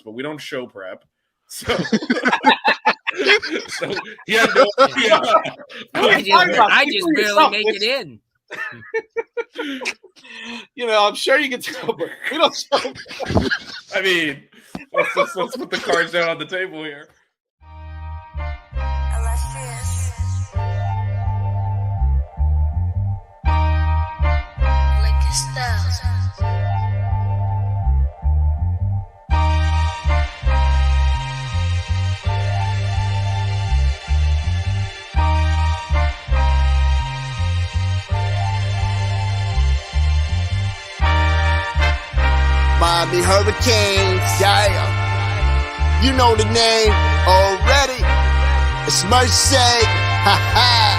But we don't show prep, so he had no idea. I just barely make it in. I'm sure you can tell, but we don't show. I mean, let's put the cards down on the table here. Miami Hurricanes, yeah. You know the name already. It's Mercy. Ha ha.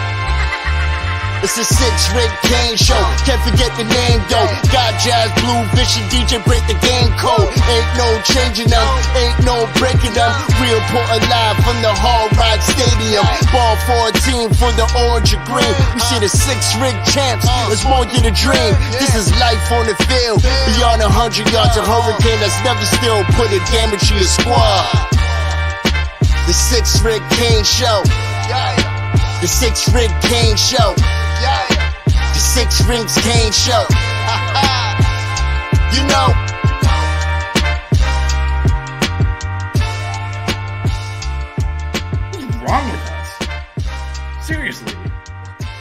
It's a 6-ring Kane show. Can't forget the name though. Got Jazz, Blue, Vision, DJ break the game code. Ain't no changing them, ain't no breaking them. Real Portland live from the Hard Rock Stadium. Ball 14 for the orange and green. We see the 6-ring champs. It's more than a dream. This is life on the field. Beyond 100 yards, a hurricane that's never still put a damage to your squad. The 6-ring Kane show. The 6-ring Kane show. The 6 Rings Kane show. You know. What's wrong with us? Seriously.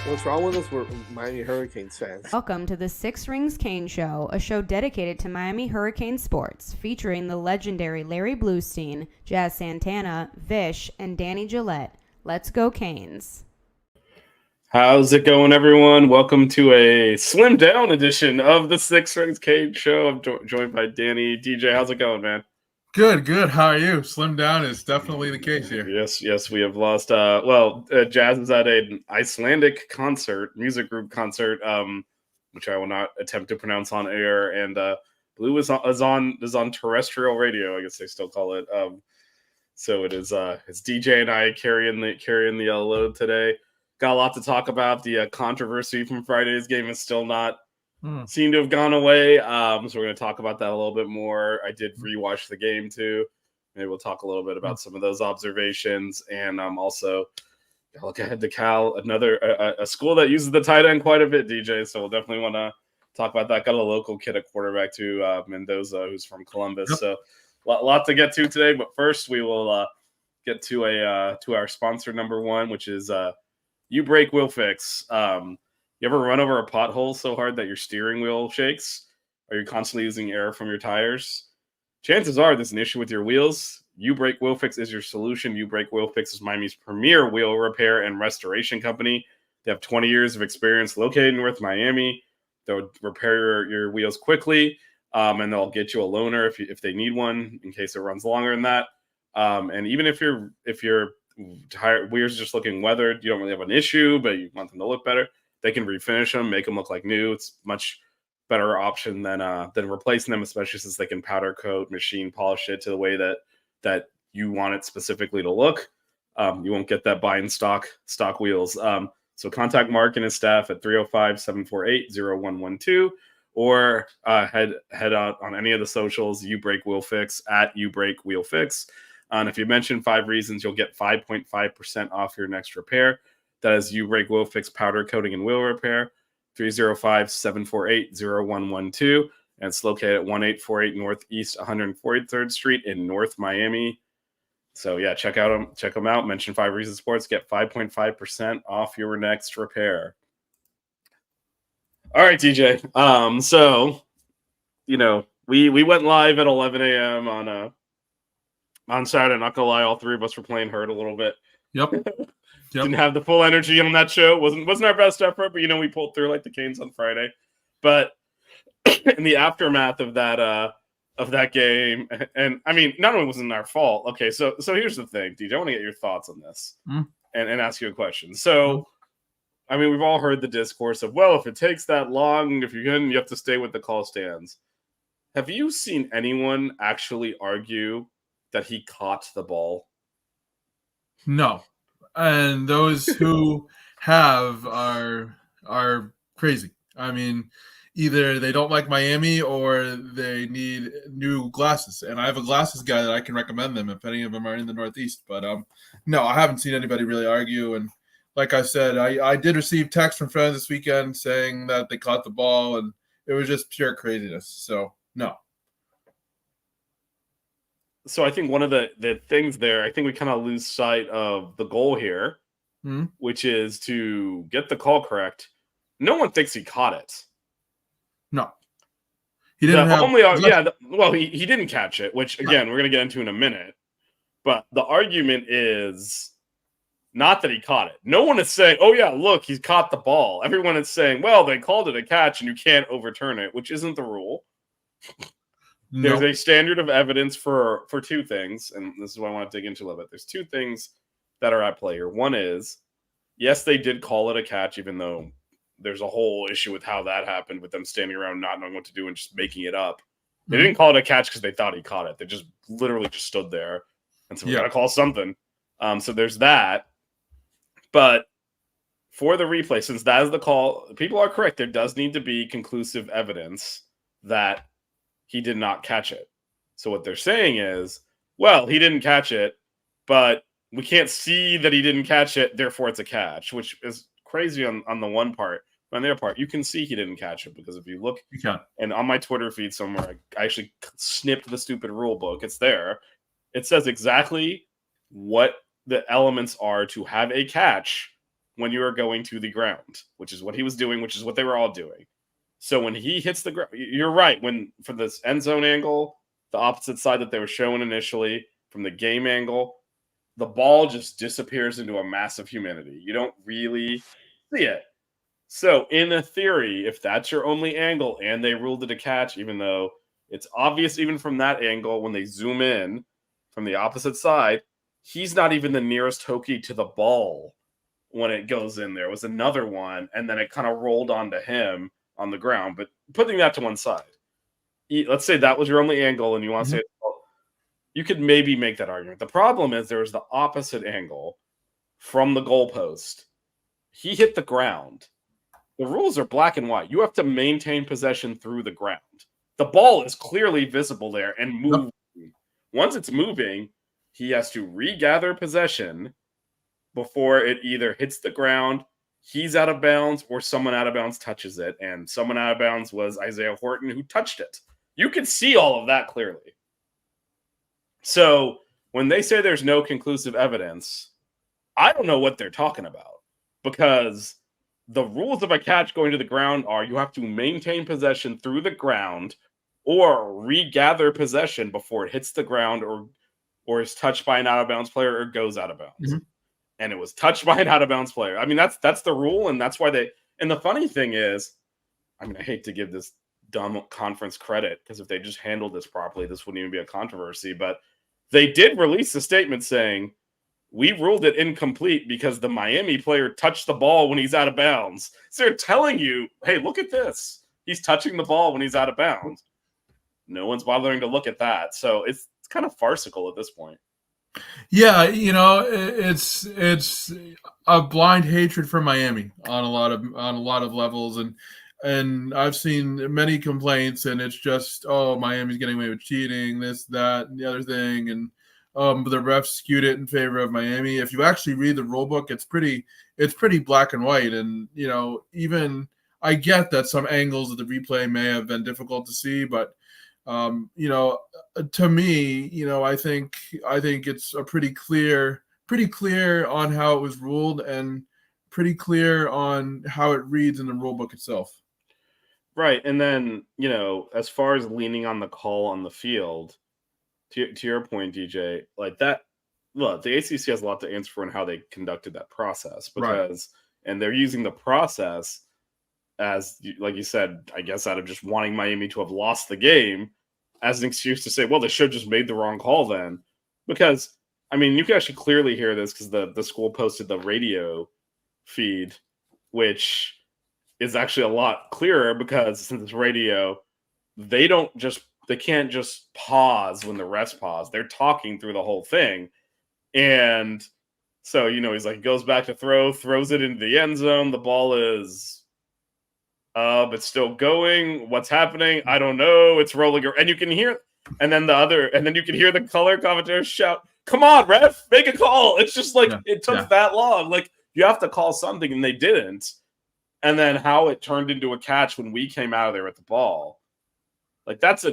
What's wrong with us? We're Miami Hurricanes fans. Welcome to the 6 Rings Kane Show, a show dedicated to Miami Hurricane sports, featuring the legendary Larry Bluestein, Jazz Santana, Vish, and Danny Gillette. Let's go Canes. How's it going, everyone? Welcome to a slimmed down edition of the 6 Rings Kane Show. I'm joined by Danny. DJ, how's it going, man? Good. How are you? Slimmed down is definitely the case here. Yes, we have lost. Jazz is at an Icelandic music group concert, which I will not attempt to pronounce on air. And Blue is on terrestrial radio, I guess they still call it. So it is. It's DJ and I carrying the load today. Got a lot to talk about. The controversy from Friday's game is still not seemed to have gone away. So we're going to talk about that a little bit more. I did rewatch the game too. Maybe we'll talk a little bit about some of those observations. And also look ahead to Cal, another a school that uses the tight end quite a bit, DJ. So we'll definitely want to talk about that. Got a local kid at quarterback too, Mendoza, who's from Columbus. Yep. So a lot to get to today. But first we will get to our sponsor number one, which is You Brake Wheel Fix. You ever run over a pothole so hard that your steering wheel shakes? Are you constantly using air from your tires? Chances are there's an issue with your wheels. You Brake Wheel Fix is your solution. You Brake Wheel Fix is Miami's premier wheel repair and restoration company. They have 20 years of experience located in North Miami. They'll repair your wheels quickly, and they'll get you a loaner if they need one in case it runs longer than that. And even if your tire wheels just looking weathered, you don't really have an issue, but you want them to look better, they can refinish them, make them look like new. It's much better option than replacing them, especially since they can powder coat, machine polish it to the way that you want it specifically to look. You won't get that buying stock wheels. So contact Mark and his staff at 305-748-0112 or head out on any of the socials, You Brake Wheel Fix, at You Brake Wheel Fix. And if you mention 5 reasons, you'll get 5.5% off your next repair. That is You Brake Wheel Fix powder coating and wheel repair, 305-748-0112. And it's located at 1848 Northeast 143rd Street in North Miami. So yeah, check them out. Mention 5 Reasons Sports, get 5.5% off your next repair. All right, DJ. So we went live at 11 a.m. on Saturday. Not gonna lie, all 3 of us were playing hurt a little bit. Yep. Didn't have the full energy on that show. Wasn't our best effort, but we pulled through like the Canes on Friday. But in the aftermath of that of that game. And I mean, none of it wasn't our fault. Okay, so here's the thing, DJ. I want to get your thoughts on this and ask you a question. So, I mean, we've all heard the discourse of, well, if it takes that long, if you have to stay with the call stands. Have you seen anyone actually argue that he caught the ball? No. And those who have are crazy. I mean, either they don't like Miami or they need new glasses. And I have a glasses guy that I can recommend them if any of them are in the Northeast. But no, I haven't seen anybody really argue. And like I said, I did receive texts from friends this weekend saying that they caught the ball, and it was just pure craziness. So, no. So I think one of the things there, I think we kind of lose sight of the goal here, which is to get the call correct. No one thinks he caught it. No. He didn't he didn't catch it, which, again, we're going to get into in a minute. But the argument is not that he caught it. No one is saying, oh, yeah, look, he's caught the ball. Everyone is saying, well, they called it a catch and you can't overturn it, which isn't the rule. There's a standard of evidence for two things, and this is what I want to dig into a little bit. There's two things that are at play here. One is, yes, they did call it a catch, even though there's a whole issue with how that happened, with them standing around not knowing what to do and just making it up. They didn't call it a catch because they thought he caught it. They just literally just stood there and said, we got to call something. So there's that. But for the replay, since that is the call, people are correct. There does need to be conclusive evidence that he did not catch it. So what they're saying is, well, he didn't catch it, but we can't see that he didn't catch it, therefore it's a catch, which is crazy on the one part. But on the other part, you can see he didn't catch it, because if you look, and on my Twitter feed somewhere, I actually snipped the stupid rule book. It's there. It says exactly what the elements are to have a catch when you are going to the ground, which is what he was doing, which is what they were all doing. So when he hits the ground, you're right. When for this end zone angle, the opposite side that they were showing initially, from the game angle, the ball just disappears into a mass of humanity. You don't really see it. So in a theory, if that's your only angle and they ruled it a catch, even though it's obvious even from that angle, when they zoom in from the opposite side, he's not even the nearest Hokie to the ball when it goes in. There was another one, and then it kind of rolled onto him on the ground. But putting that to one side, let's say that was your only angle and you want to say, you could maybe make that argument. The problem is there was the opposite angle from the goalpost. He hit the ground. The rules are black and white. You have to maintain possession through the ground. The ball is clearly visible there and moving. Once it's moving, he has to regather possession before it either hits the ground, he's out of bounds, or someone out of bounds touches it. And someone out of bounds was Isaiah Horton, who touched it. You could see all of that clearly. So when they say there's no conclusive evidence, I don't know what they're talking about, because the rules of a catch going to the ground are you have to maintain possession through the ground or regather possession before it hits the ground or is touched by an out-of-bounds player or goes out of bounds. And it was touched by an out-of-bounds player. I mean, that's the rule, and that's why they – and the funny thing is, I mean, I hate to give this dumb conference credit, because if they just handled this properly, this wouldn't even be a controversy, but they did release a statement saying, we ruled it incomplete because the Miami player touched the ball when he's out of bounds. So they're telling you, hey, look at this. He's touching the ball when he's out of bounds. No one's bothering to look at that. So it's kind of farcical at this point. Yeah, you know, it's a blind hatred for Miami on a lot of levels, and I've seen many complaints, and it's just, oh, Miami's getting away with cheating, this, that, and the other thing, and the refs skewed it in favor of Miami. If you actually read the rule book, it's pretty black and white, and you know, even I get that some angles of the replay may have been difficult to see, but you know, to me, you know, I think it's a pretty clear on how it was ruled, and pretty clear on how it reads in the rule book itself. Right. And then, you know, as far as leaning on the call on the field, to your point, DJ, like that, look, the ACC has a lot to answer for in how they conducted that process, because, and they're using the process as, like you said, I guess out of just wanting Miami to have lost the game, as an excuse to say, well, they should have just made the wrong call then. Because, I mean, you can actually clearly hear this because the school posted the radio feed, which is actually a lot clearer because since it's radio, they can't just pause when the refs pause. They're talking through the whole thing. And so, he's like, goes back to throws it into the end zone. The ball is it's still going. What's happening? I don't know. It's rolling. And you can hear, and then you can hear the color commentators shout, come on, ref, make a call. It's just like, it took that long. Like, you have to call something, and they didn't. And then how it turned into a catch when we came out of there with the ball. Like, that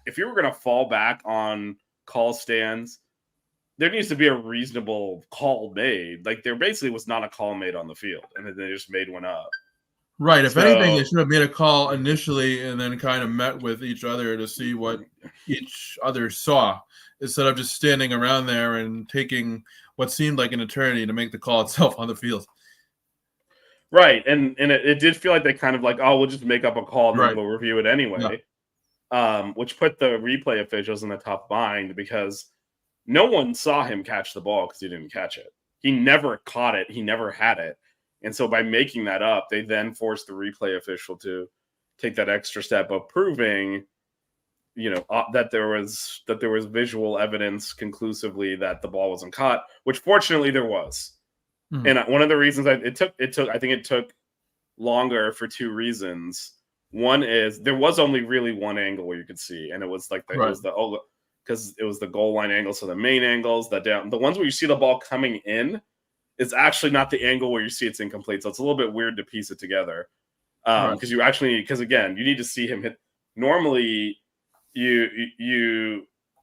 if you were going to fall back on call stands, there needs to be a reasonable call made. Like, there basically was not a call made on the field, and then they just made one up. Right. If anything, they should have made a call initially and then kind of met with each other to see what each other saw, instead of just standing around there and taking what seemed like an eternity to make the call itself on the field. Right. And it did feel like they kind of like, oh, we'll just make up a call and then we'll review it anyway. Yeah. Which put the replay officials in the tough bind because no one saw him catch the ball because he didn't catch it. He never caught it. He never had it. And so by making that up, they then forced the replay official to take that extra step of proving, that there was visual evidence conclusively that the ball wasn't caught, which fortunately there was. Mm-hmm. And one of the reasons I think it took longer for two reasons. One is there was only really one angle where you could see, and it was like because it was the goal line angle. So the main angles, the ones where you see the ball coming in, is actually not the angle where you see it's incomplete. So it's a little bit weird to piece it together. Because again, you need to see him hit. Normally,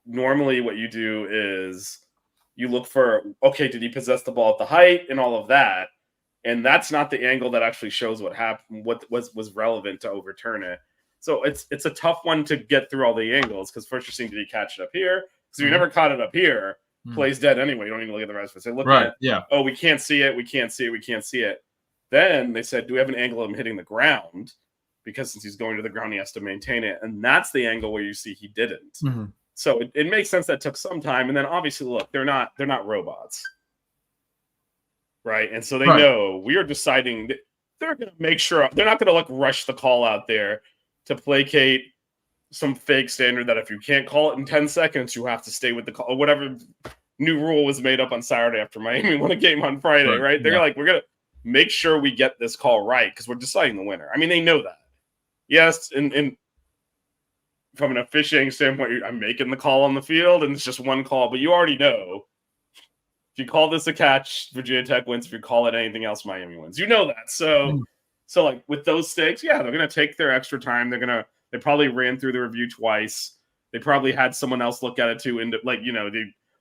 normally what you do is you look for, okay, did he possess the ball at the height and all of that? And that's not the angle that actually shows what happened, what was relevant to overturn it. So it's a tough one to get through all the angles because first you're seeing, did he catch it up here? Because if you never caught it up here, plays dead anyway. You don't even look at the rest of it. So look at, oh, we can't see it. We can't see it. We can't see it. Then they said, do we have an angle of him hitting the ground? Because since he's going to the ground, he has to maintain it. And that's the angle where you see he didn't. Mm-hmm. So it makes sense that took some time. And then obviously, look, they're not robots. Right. And so they know we are deciding that they're going to make sure they're not going to rush the call out there to placate some fake standard that if you can't call it in 10 seconds, you have to stay with the call or whatever new rule was made up on Saturday after Miami won a game on Friday. Right. They're like, we're going to make sure we get this call right because we're deciding the winner. I mean, they know that. Yes. And from an officiating standpoint, I'm making the call on the field and it's just one call, but you already know if you call this a catch, Virginia Tech wins. If you call it anything else, Miami wins. You know that. So like with those stakes, they're going to take their extra time. They probably ran through the review twice. They probably had someone else look at it too. And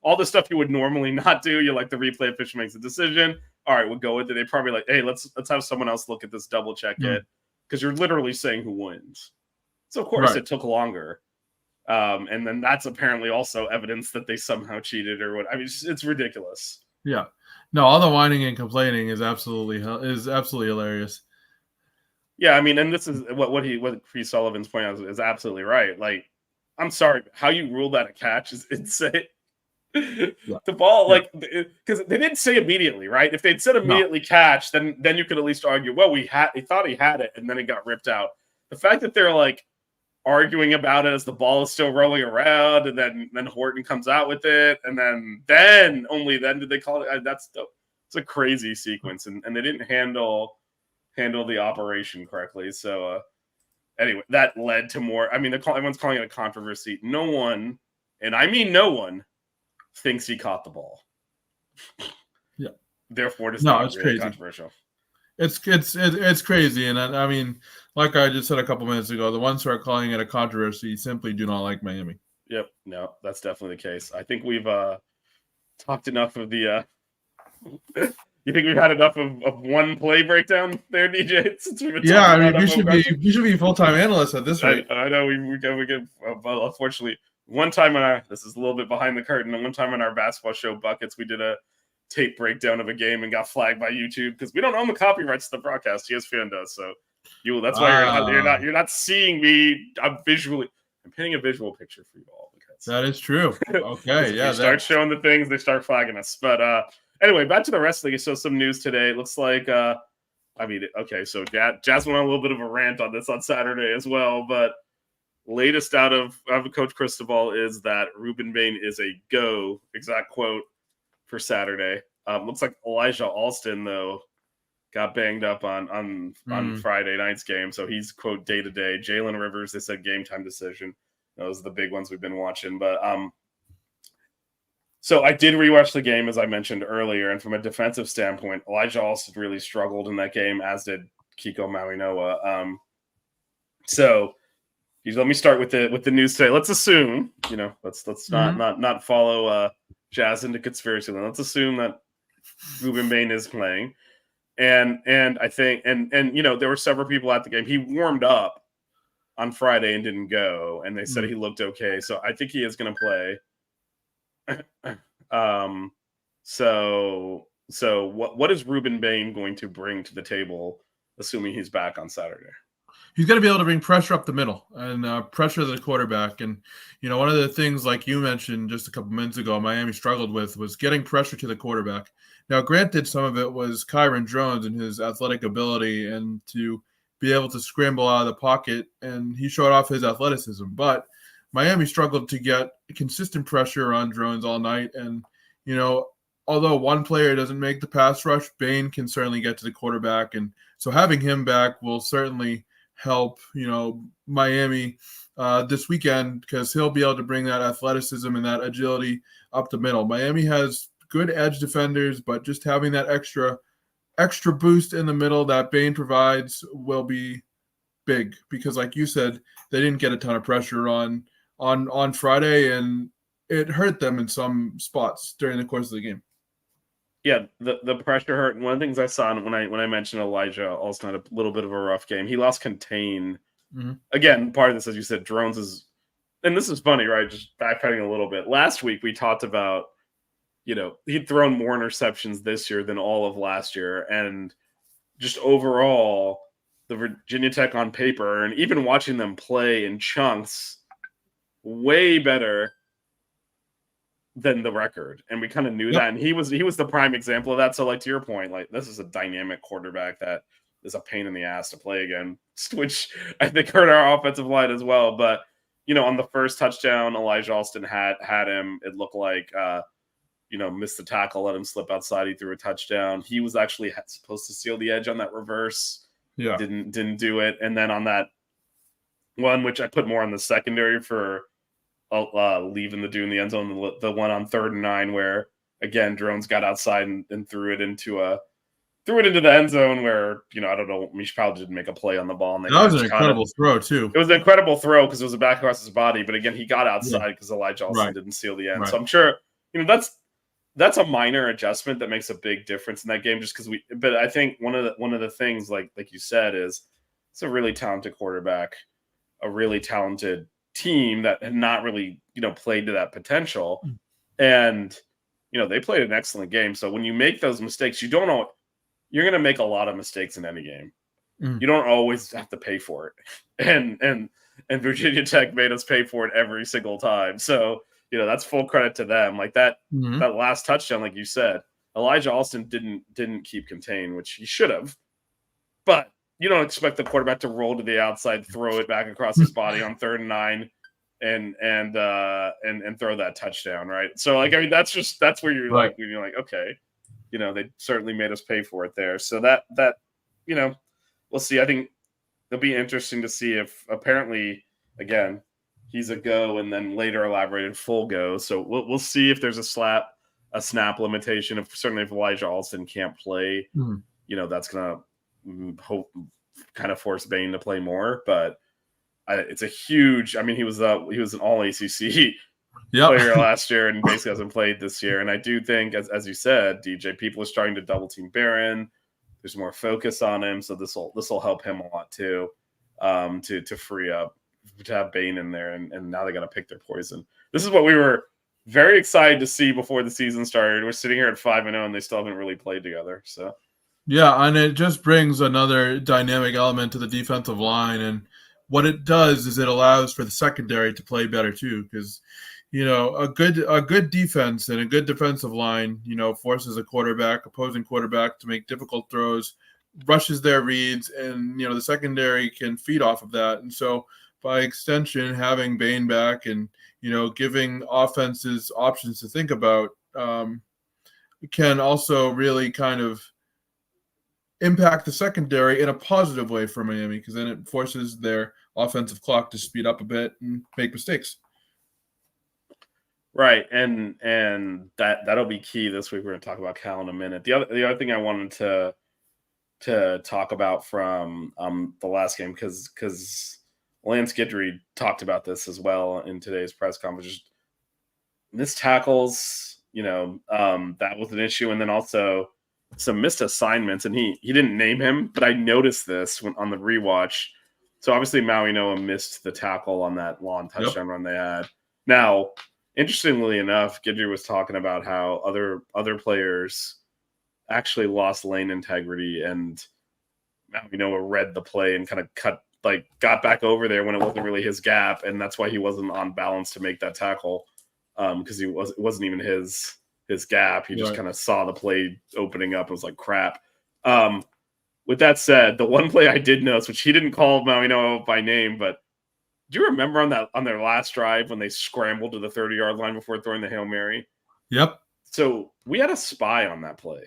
all the stuff you would normally not do. You're like, the replay official makes a decision. All right, we'll go with it. They probably like, hey, let's have someone else look at this, double check it. Because you're literally saying who wins. So of course it took longer. And then that's apparently also evidence that they somehow cheated or what. I mean, it's ridiculous. Yeah. No, all the whining and complaining is absolutely hilarious. Yeah, I mean, and this is what Chris Sullivan's point out is absolutely right. Like, I'm sorry, how you rule that a catch is insane. The ball, because they didn't say immediately, right? If they'd said immediately catch, then you could at least argue, well, he thought he had it, and then it got ripped out. The fact that they're like arguing about it as the ball is still rolling around, and then Horton comes out with it, and then only then did they call it. It's a crazy sequence, and they didn't handle the operation correctly. So anyway, that led to more. I mean, everyone's calling it a controversy. No one, and I mean no one, thinks he caught the ball. Yeah. Therefore, it's not really controversial. It's crazy, and I mean, like I just said a couple minutes ago, the ones who are calling it a controversy simply do not like Miami. Yep, no, that's definitely the case. I think we've talked enough of the. You think we've had enough of one play breakdown there, DJ? Since we've been you should be full-time analysts at this rate. I know we get. Well, unfortunately, one time this is a little bit behind the curtain. And one time on our basketball show Buckets, we did a tape breakdown of a game and got flagged by YouTube because we don't own the copyrights to the broadcast. ESPN does, so that's why you're not seeing me. I'm visually. I'm painting a visual picture for you all because That is true. Okay, if yeah. we start showing the things, they start flagging us. But anyway, back to the wrestling. So some news today. It looks like so Jazz went on a little bit of a rant on this on Saturday as well. But latest out of Coach Cristobal is that Ruben Bain is a go, exact quote, for Saturday. Looks like Elijah Alston, though, got banged up on Friday night's game. So he's, quote, day-to-day. Jalen Rivers, they said game time decision. Those are the big ones we've been watching. But so I did rewatch the game, as I mentioned earlier. And from a defensive standpoint, Elijah Alston really struggled in that game, as did Kiko Mawinoa. So let me start with the news today. Let's assume, let's not follow Jazz into conspiracy land. Let's assume that Ruben Bain is playing. And I think and there were several people at the game. He warmed up on Friday and didn't go, and they said he looked okay. So I think he is going to play. So what is Ruben Bain going to bring to the table, assuming he's back on Saturday? He's going to be able to bring pressure up the middle and pressure the quarterback. And, one of the things, like you mentioned just a couple minutes ago, Miami struggled with was getting pressure to the quarterback. Now, granted, some of it was Kyron Drones and his athletic ability and to be able to scramble out of the pocket, and he showed off his athleticism. But Miami struggled to get consistent pressure on Drones all night. And, although one player doesn't make the pass rush, Bain can certainly get to the quarterback. And so having him back will certainly help, Miami this weekend, because he'll be able to bring that athleticism and that agility up the middle. Miami has good edge defenders, but just having that extra boost in the middle that Bain provides will be big, because like you said, they didn't get a ton of pressure on Friday, and it hurt them in some spots during the course of the game. Yeah, the pressure hurt. And one of the things I saw when I mentioned Elijah Alston had a little bit of a rough game. He lost contain. Mm-hmm. Again, part of this, as you said, Drones is, and this is funny, right? Just backpedaling a little bit. Last week we talked about, he'd thrown more interceptions this year than all of last year, and just overall, the Virginia Tech on paper, and even watching them play in chunks, way better than the record. And we kind of knew that. And he was the prime example of that. So like, to your point, like, this is a dynamic quarterback that is a pain in the ass to play against, which I think hurt our offensive line as well. But, on the first touchdown, Elijah Alston had him. It looked like, missed the tackle, let him slip outside. He threw a touchdown. He was actually supposed to seal the edge on that reverse. Yeah. Didn't do it. And then on that one, which I put more on the secondary for leaving the dude in the end zone, the one on 3rd and 9, where again Drones got outside and threw it into the end zone, where I don't know, Mish Powell didn't make a play on the ball. And that was an incredible throw too. It was an incredible throw because it was a back across his body, but again he got outside because Elijah Alston didn't seal the end. Right. So I'm sure that's a minor adjustment that makes a big difference in that game. Just because but I think one of the things like you said is it's a really talented quarterback, a really talented team that had not really played to that potential, and they played an excellent game. So when you make those mistakes, you don't know you're going to make a lot of mistakes in any game. You don't always have to pay for it, and Virginia Tech made us pay for it every single time. So that's full credit to them. Like that that last touchdown, like you said, Elijah Alston didn't keep contained, which he should have, but you don't expect the quarterback to roll to the outside, throw it back across his body on 3rd and 9, and throw that touchdown, right? So like, I mean, that's where you're like, you're like, okay, they certainly made us pay for it there. So that we'll see. I think it'll be interesting to see if apparently again he's a go, and then later elaborated full go. So we'll see if there's a snap limitation. If Elijah Alston can't play, that's gonna kind of force Bain to play more. But it's a huge. I mean, he was an all ACC player last year, and basically hasn't played this year. And I do think, as you said, DJ, people are starting to double team Barron. There's more focus on him, so this will help him a lot too, to free up, to have Bain in there, and now they got to pick their poison. This is what we were very excited to see before the season started. We're sitting here at 5-0, and they still haven't really played together. So, yeah, and it just brings another dynamic element to the defensive line. And what it does is it allows for the secondary to play better too, because a good defense and a good defensive line, forces opposing quarterback to make difficult throws, rushes their reads, and the secondary can feed off of that. And so by extension, having Bain back and giving offenses options to think about can also really kind of impact the secondary in a positive way for Miami, because then it forces their offensive clock to speed up a bit and make mistakes. Right, and that'll be key this week. We're going to talk about Cal in a minute. The other thing I wanted to talk about from the last game, because Lance Guidry talked about this as well in today's press conference. Just missed tackles, that was an issue, and then also some missed assignments. And he didn't name him, but I noticed this on the rewatch. So obviously Maui Noa missed the tackle on that long touchdown run they had. Now, interestingly enough, Guidry was talking about how other players actually lost lane integrity, and Maui Noa read the play and kind of got back over there when it wasn't really his gap, and that's why he wasn't on balance to make that tackle, because it wasn't even his gap. He just kind of saw the play opening up and was like, crap. With that said, the one play I did notice, which he didn't call Maui Noa by name, but do you remember on their last drive when they scrambled to the 30-yard line before throwing the Hail Mary? Yep. So we had a spy on that play.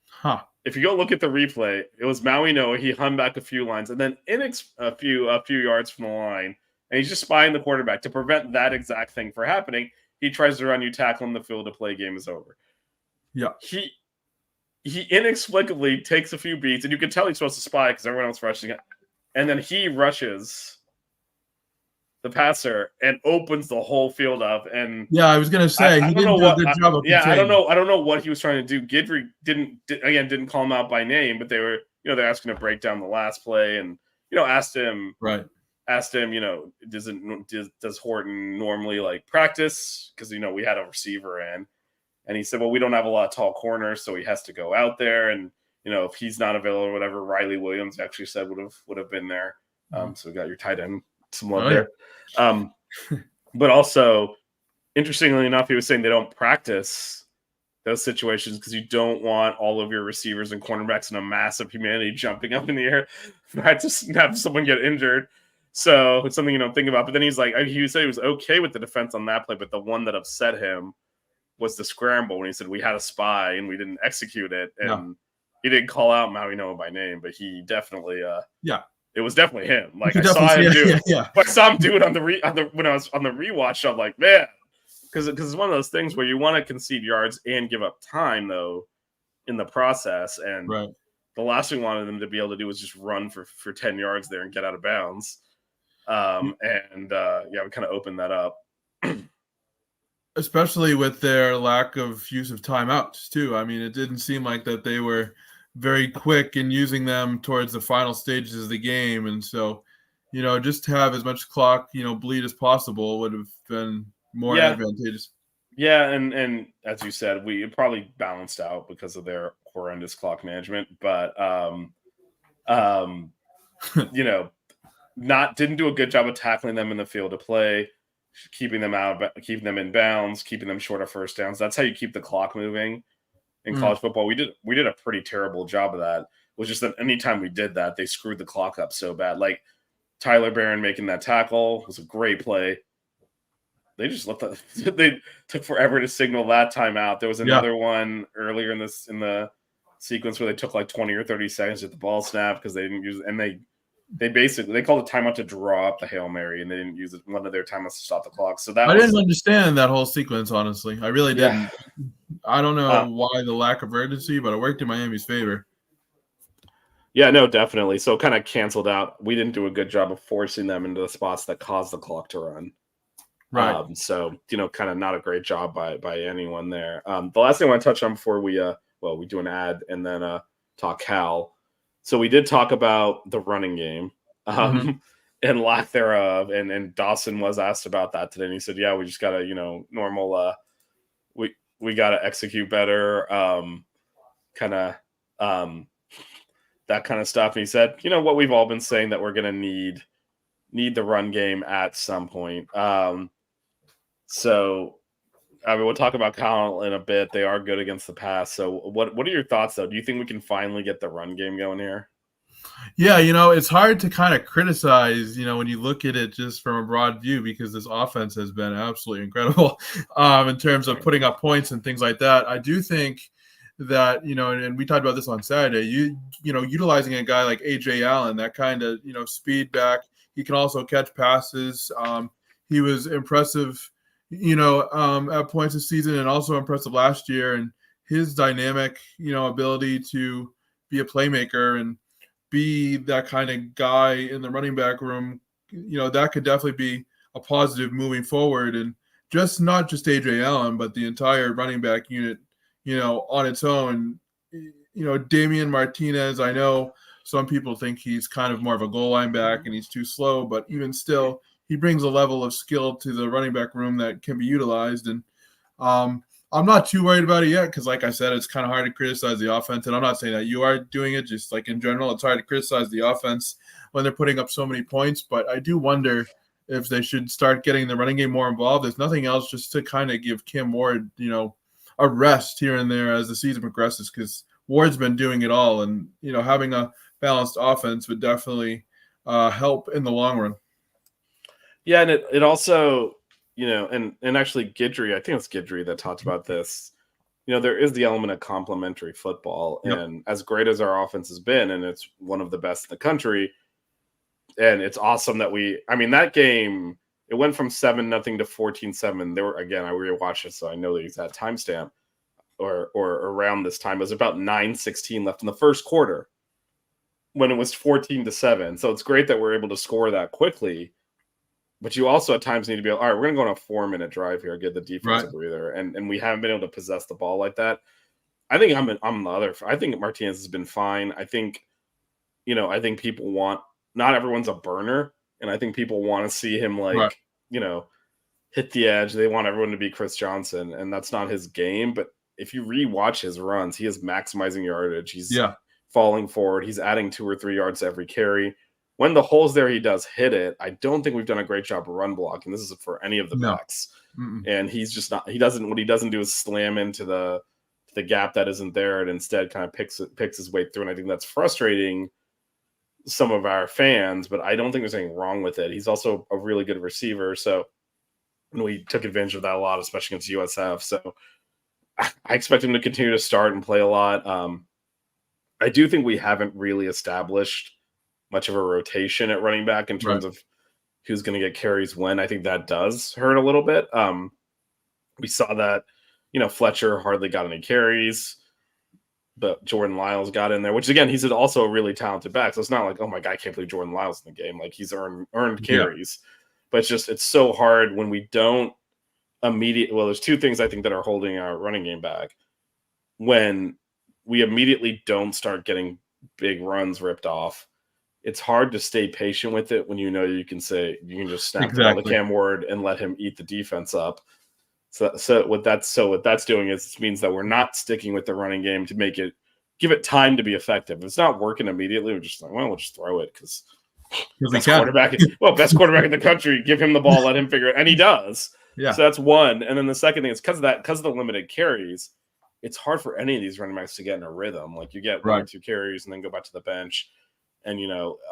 Huh. If you go look at the replay, it was Maui Noa. He hung back a few lines, and then a few yards from the line, and he's just spying the quarterback to prevent that exact thing from happening. He tries to run you, tackle him, the field of play, game is over. Yeah. He inexplicably takes a few beats, and you can tell he's supposed to spy because everyone else rushing it, and then he rushes the passer and opens the whole field up. And yeah, I was gonna say he didn't do a good job of I don't know what he was trying to do. Guidry didn't call him out by name, but they were they're asking to break down the last play, and asked him, does Horton normally practice, because we had a receiver in, and he said, well, we don't have a lot of tall corners, so he has to go out there, and if he's not available or whatever, Riley Williams actually said would have been there. So we got your tight end some love there. But also, interestingly enough, he was saying they don't practice those situations because you don't want all of your receivers and cornerbacks in a massive humanity jumping up in the air to have someone get injured. So it's something you don't think about. But then he said he was okay with the defense on that play, but the one that upset him was the scramble when he said we had a spy and we didn't execute it. And he didn't call out Maui Noa by name, but he definitely it was definitely him. I saw him do it. Yeah. I saw him do it when I was on the rewatch. I'm like, man, because it's one of those things where you want to concede yards and give up time though in the process. And the last thing we wanted them to be able to do was just run for 10 yards there and get out of bounds. We kind of opened that up, especially with their lack of use of timeouts too. I mean, it didn't seem like that they were very quick in using them towards the final stages of the game. And so, just to have as much clock, bleed as possible would have been more advantageous. Yeah. And as you said, we probably balanced out because of their horrendous clock management, but, didn't do a good job of tackling them in the field of play, keeping them in bounds, keeping them short of first downs. That's how you keep the clock moving. In college football, we did a pretty terrible job of that. It was just that anytime we did that, they screwed the clock up so bad. Like Tyler Barron making that tackle was a great play. They just they took forever to signal that timeout. There was another one earlier in the sequence where they took 20 or 30 seconds at the ball snap because they didn't use it, and they called a timeout to draw up the Hail Mary, and they didn't use one of their timeouts to stop the clock. So I didn't understand that whole sequence, honestly. I really didn't. I don't know why the lack of urgency, but it worked in Miami's favor. Yeah, no, definitely. So it kind of canceled out. We didn't do a good job of forcing them into the spots that caused the clock to run. Right. So, kind of not a great job by anyone there. The last thing I want to touch on before we do an ad and then talk Cal. So we did talk about the running game and lack thereof. And Dawson was asked about that today. And he said, yeah, we just got to, normal, we got to execute better, that kind of stuff. And he said, what we've all been saying, that we're going to need need the run game at some point. So, I mean, we'll talk about Kyle in a bit. They are good against the pass. So, what are your thoughts, though? Do you think we can finally get the run game going here? Yeah, it's hard to kind of criticize, when you look at it just from a broad view, because this offense has been absolutely incredible in terms of putting up points and things like that. I do think that, and we talked about this on Saturday, utilizing a guy like A.J. Allen, that kind of, speed back. He can also catch passes. He was impressive, at points this season, and also impressive last year. And his dynamic, ability to be a playmaker and be that kind of guy in the running back room, that could definitely be a positive moving forward. And not just A.J. Allen, but the entire running back unit, on its own. Damian Martinez, I know some people think he's kind of more of a goal line back and he's too slow, but even still, he brings a level of skill to the running back room that can be utilized. And I'm not too worried about it yet because, like I said, it's kind of hard to criticize the offense. And I'm not saying that you are doing it, just like in general, it's hard to criticize the offense when they're putting up so many points. But I do wonder if they should start getting the running game more involved. There's nothing else, just to kind of give Cam Ward, a rest here and there as the season progresses, because Ward's been doing it all. And, having a balanced offense would definitely help in the long run. Yeah, and it also, and actually Guidry, I think it's Guidry that talked about this. There is the element of complementary football. Yep. And as great as our offense has been, and it's one of the best in the country, and it's awesome that that game, it went from 7-0 to 14-7. There were, again, I rewatched it, so I know the exact timestamp, or around this time. It was about 9:16 left in the first quarter when it was 14-7. So it's great that we're able to score that quickly. But you also at times need to be, all right, we're going to go on a 4-minute drive here, get the defense a breather. And we haven't been able to possess the ball like that. I think I think Martinez has been fine. I think, I think people not everyone's a burner. And I think people want to see him hit the edge. They want everyone to be Chris Johnson. And that's not his game. But if you rewatch his runs, he is maximizing yardage. He's falling forward. He's adding 2 or 3 yards to every carry. When the hole's there, he does hit it. I don't think we've done a great job of run blocking. This is for any of the backs. And he's just not. What he doesn't do is slam into the gap that isn't there, and instead kind of picks his way through. And I think that's frustrating some of our fans. But I don't think there's anything wrong with it. He's also a really good receiver, so we took advantage of that a lot, especially against USF. So I expect him to continue to start and play a lot. I do think we haven't really established much of a rotation at running back in terms of who's going to get carries when. I think that does hurt a little bit. We saw that, Fletcher hardly got any carries, but Jordan Lyles got in there, which again, he's also a really talented back. So it's not like, oh my God, I can't believe Jordan Lyles in the game. Like he's earned carries, but it's so hard when we don't well, there's 2 things I think that are holding our running game back. When we immediately don't start getting big runs ripped off, it's hard to stay patient with it when you can just snap the ball to Cam Ward and let him eat the defense up. So what that's doing is it means that we're not sticking with the running game to give it time to be effective. If it's not working immediately, we're just like, well, we'll just throw it because best quarterback in the country. Give him the ball, let him figure it, and he does. Yeah. So that's one. And then the second thing is because of the limited carries, it's hard for any of these running backs to get in a rhythm. Like you get 1 or 2 carries and then go back to the bench. And,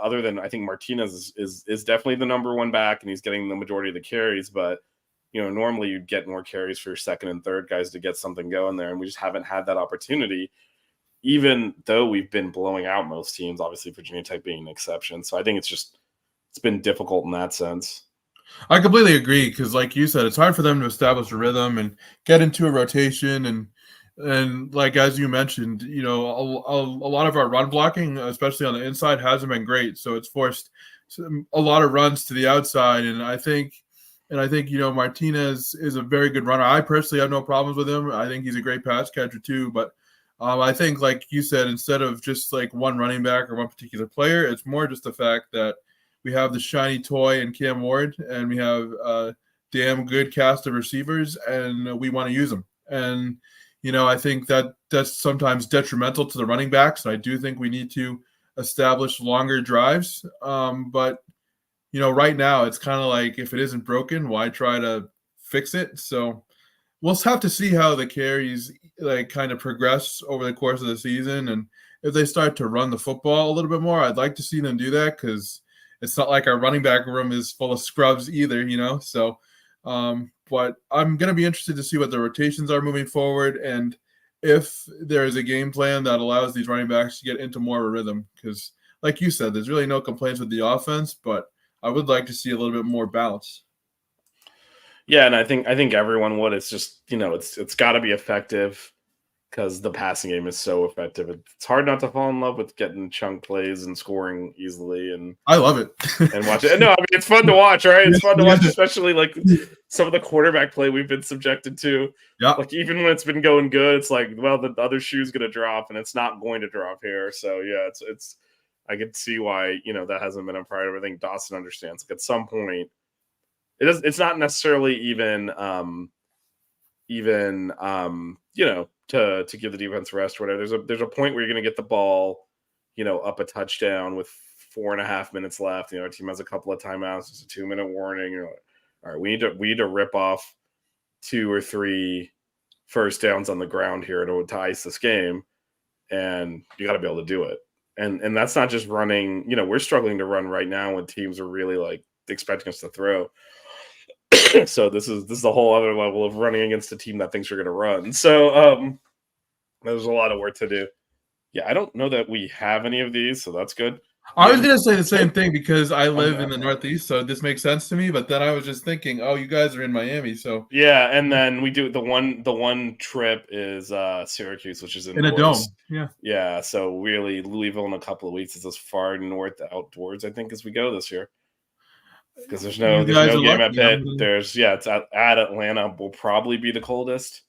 other than I think Martinez is definitely the number 1 back and he's getting the majority of the carries. But, normally you'd get more carries for your second and third guys to get something going there. And we just haven't had that opportunity, even though we've been blowing out most teams, obviously Virginia Tech being an exception. So I think it's been difficult in that sense. I completely agree because, like you said, it's hard for them to establish a rhythm and get into a rotation. And like, as you mentioned, a lot of our run blocking, especially on the inside, hasn't been great. So it's forced a lot of runs to the outside. And I think, Martinez is a very good runner. I personally have no problems with him. I think he's a great pass catcher too. But I think, like you said, instead of just like one running back or one particular player, it's more just the fact that we have the shiny toy in Cam Ward and we have a damn good cast of receivers and we want to use them. And, I think that's sometimes detrimental to the running backs. And I do think we need to establish longer drives. But, right now it's kind of like if it isn't broken, why try to fix it? So we'll have to see how the carries like kind of progress over the course of the season, and if they start to run the football a little bit more, I'd like to see them do that because it's not like our running back room is full of scrubs either, So, but I'm going to be interested to see what the rotations are moving forward and if there is a game plan that allows these running backs to get into more of a rhythm. Because, like you said, there's really no complaints with the offense, but I would like to see a little bit more balance. Yeah, and I think everyone would. It's just it's got to be effective because the passing game is so effective. It's hard not to fall in love with getting chunk plays and scoring easily. And I love it and watch it. No, I mean it's fun to watch, right? It's fun to watch, especially like some of the quarterback play we've been subjected to. Yeah, like even when it's been going good, it's like, well, the other shoe's gonna drop, and it's not going to drop here. So yeah, it's I could see why that hasn't been a priority. I think Dawson understands. Like at some point. It's not necessarily even to give the defense rest or whatever. There's a point where you're going to get the ball, up a touchdown with 4.5 minutes left. Our team has a couple of timeouts. It's a 2-minute warning. You're like, all right, we need to rip off 2 or 3 first downs on the ground here to ice this game, and you got to be able to do it. And that's not just running. We're struggling to run right now when teams are really like expecting us to throw. So this is a whole other level of running against a team that thinks you're going to run. So there's a lot of work to do. Yeah, I don't know that we have any of these, so that's good. I was going to say the same thing because I live in the Northeast, so this makes sense to me. But then I was just thinking, oh, you guys are in Miami, so yeah. And then we do the one trip is Syracuse, which is in a dome. Yeah. So really, Louisville in a couple of weeks is as far north outdoors, I think, as we go this year. Because there's no game at Pitt. It's at Atlanta will probably be the coldest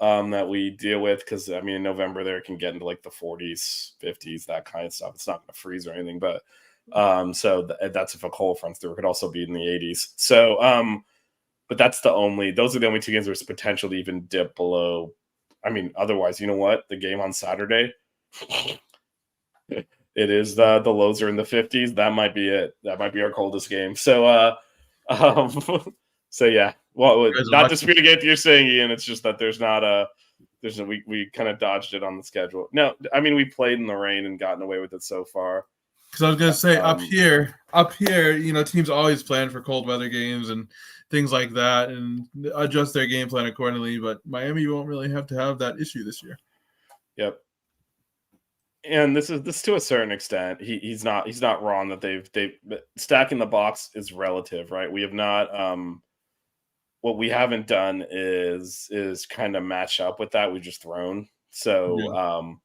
that we deal with. Because in November there can get into like the 40s, 50s, that kind of stuff. It's not going to freeze or anything, but that's if a cold front's through. It could also be in the 80s. So, but those are the only 2 games where it's potential to even dip below. Otherwise, you know what? The game on Saturday. It is the lows are in the 50s. That might be it. That might be our coldest game. So, so yeah. Well, not disputing anything you're saying, Ian. It's just that we kind of dodged it on the schedule. No, we played in the rain and gotten away with it so far. Because I was gonna say up here, teams always plan for cold weather games and things like that, and adjust their game plan accordingly. But Miami won't really have to have that issue this year. Yep. And this to a certain extent, he's not wrong that they've stacking the box is relative, right? We have not what we haven't done is kind of match up with that. We've just thrown. So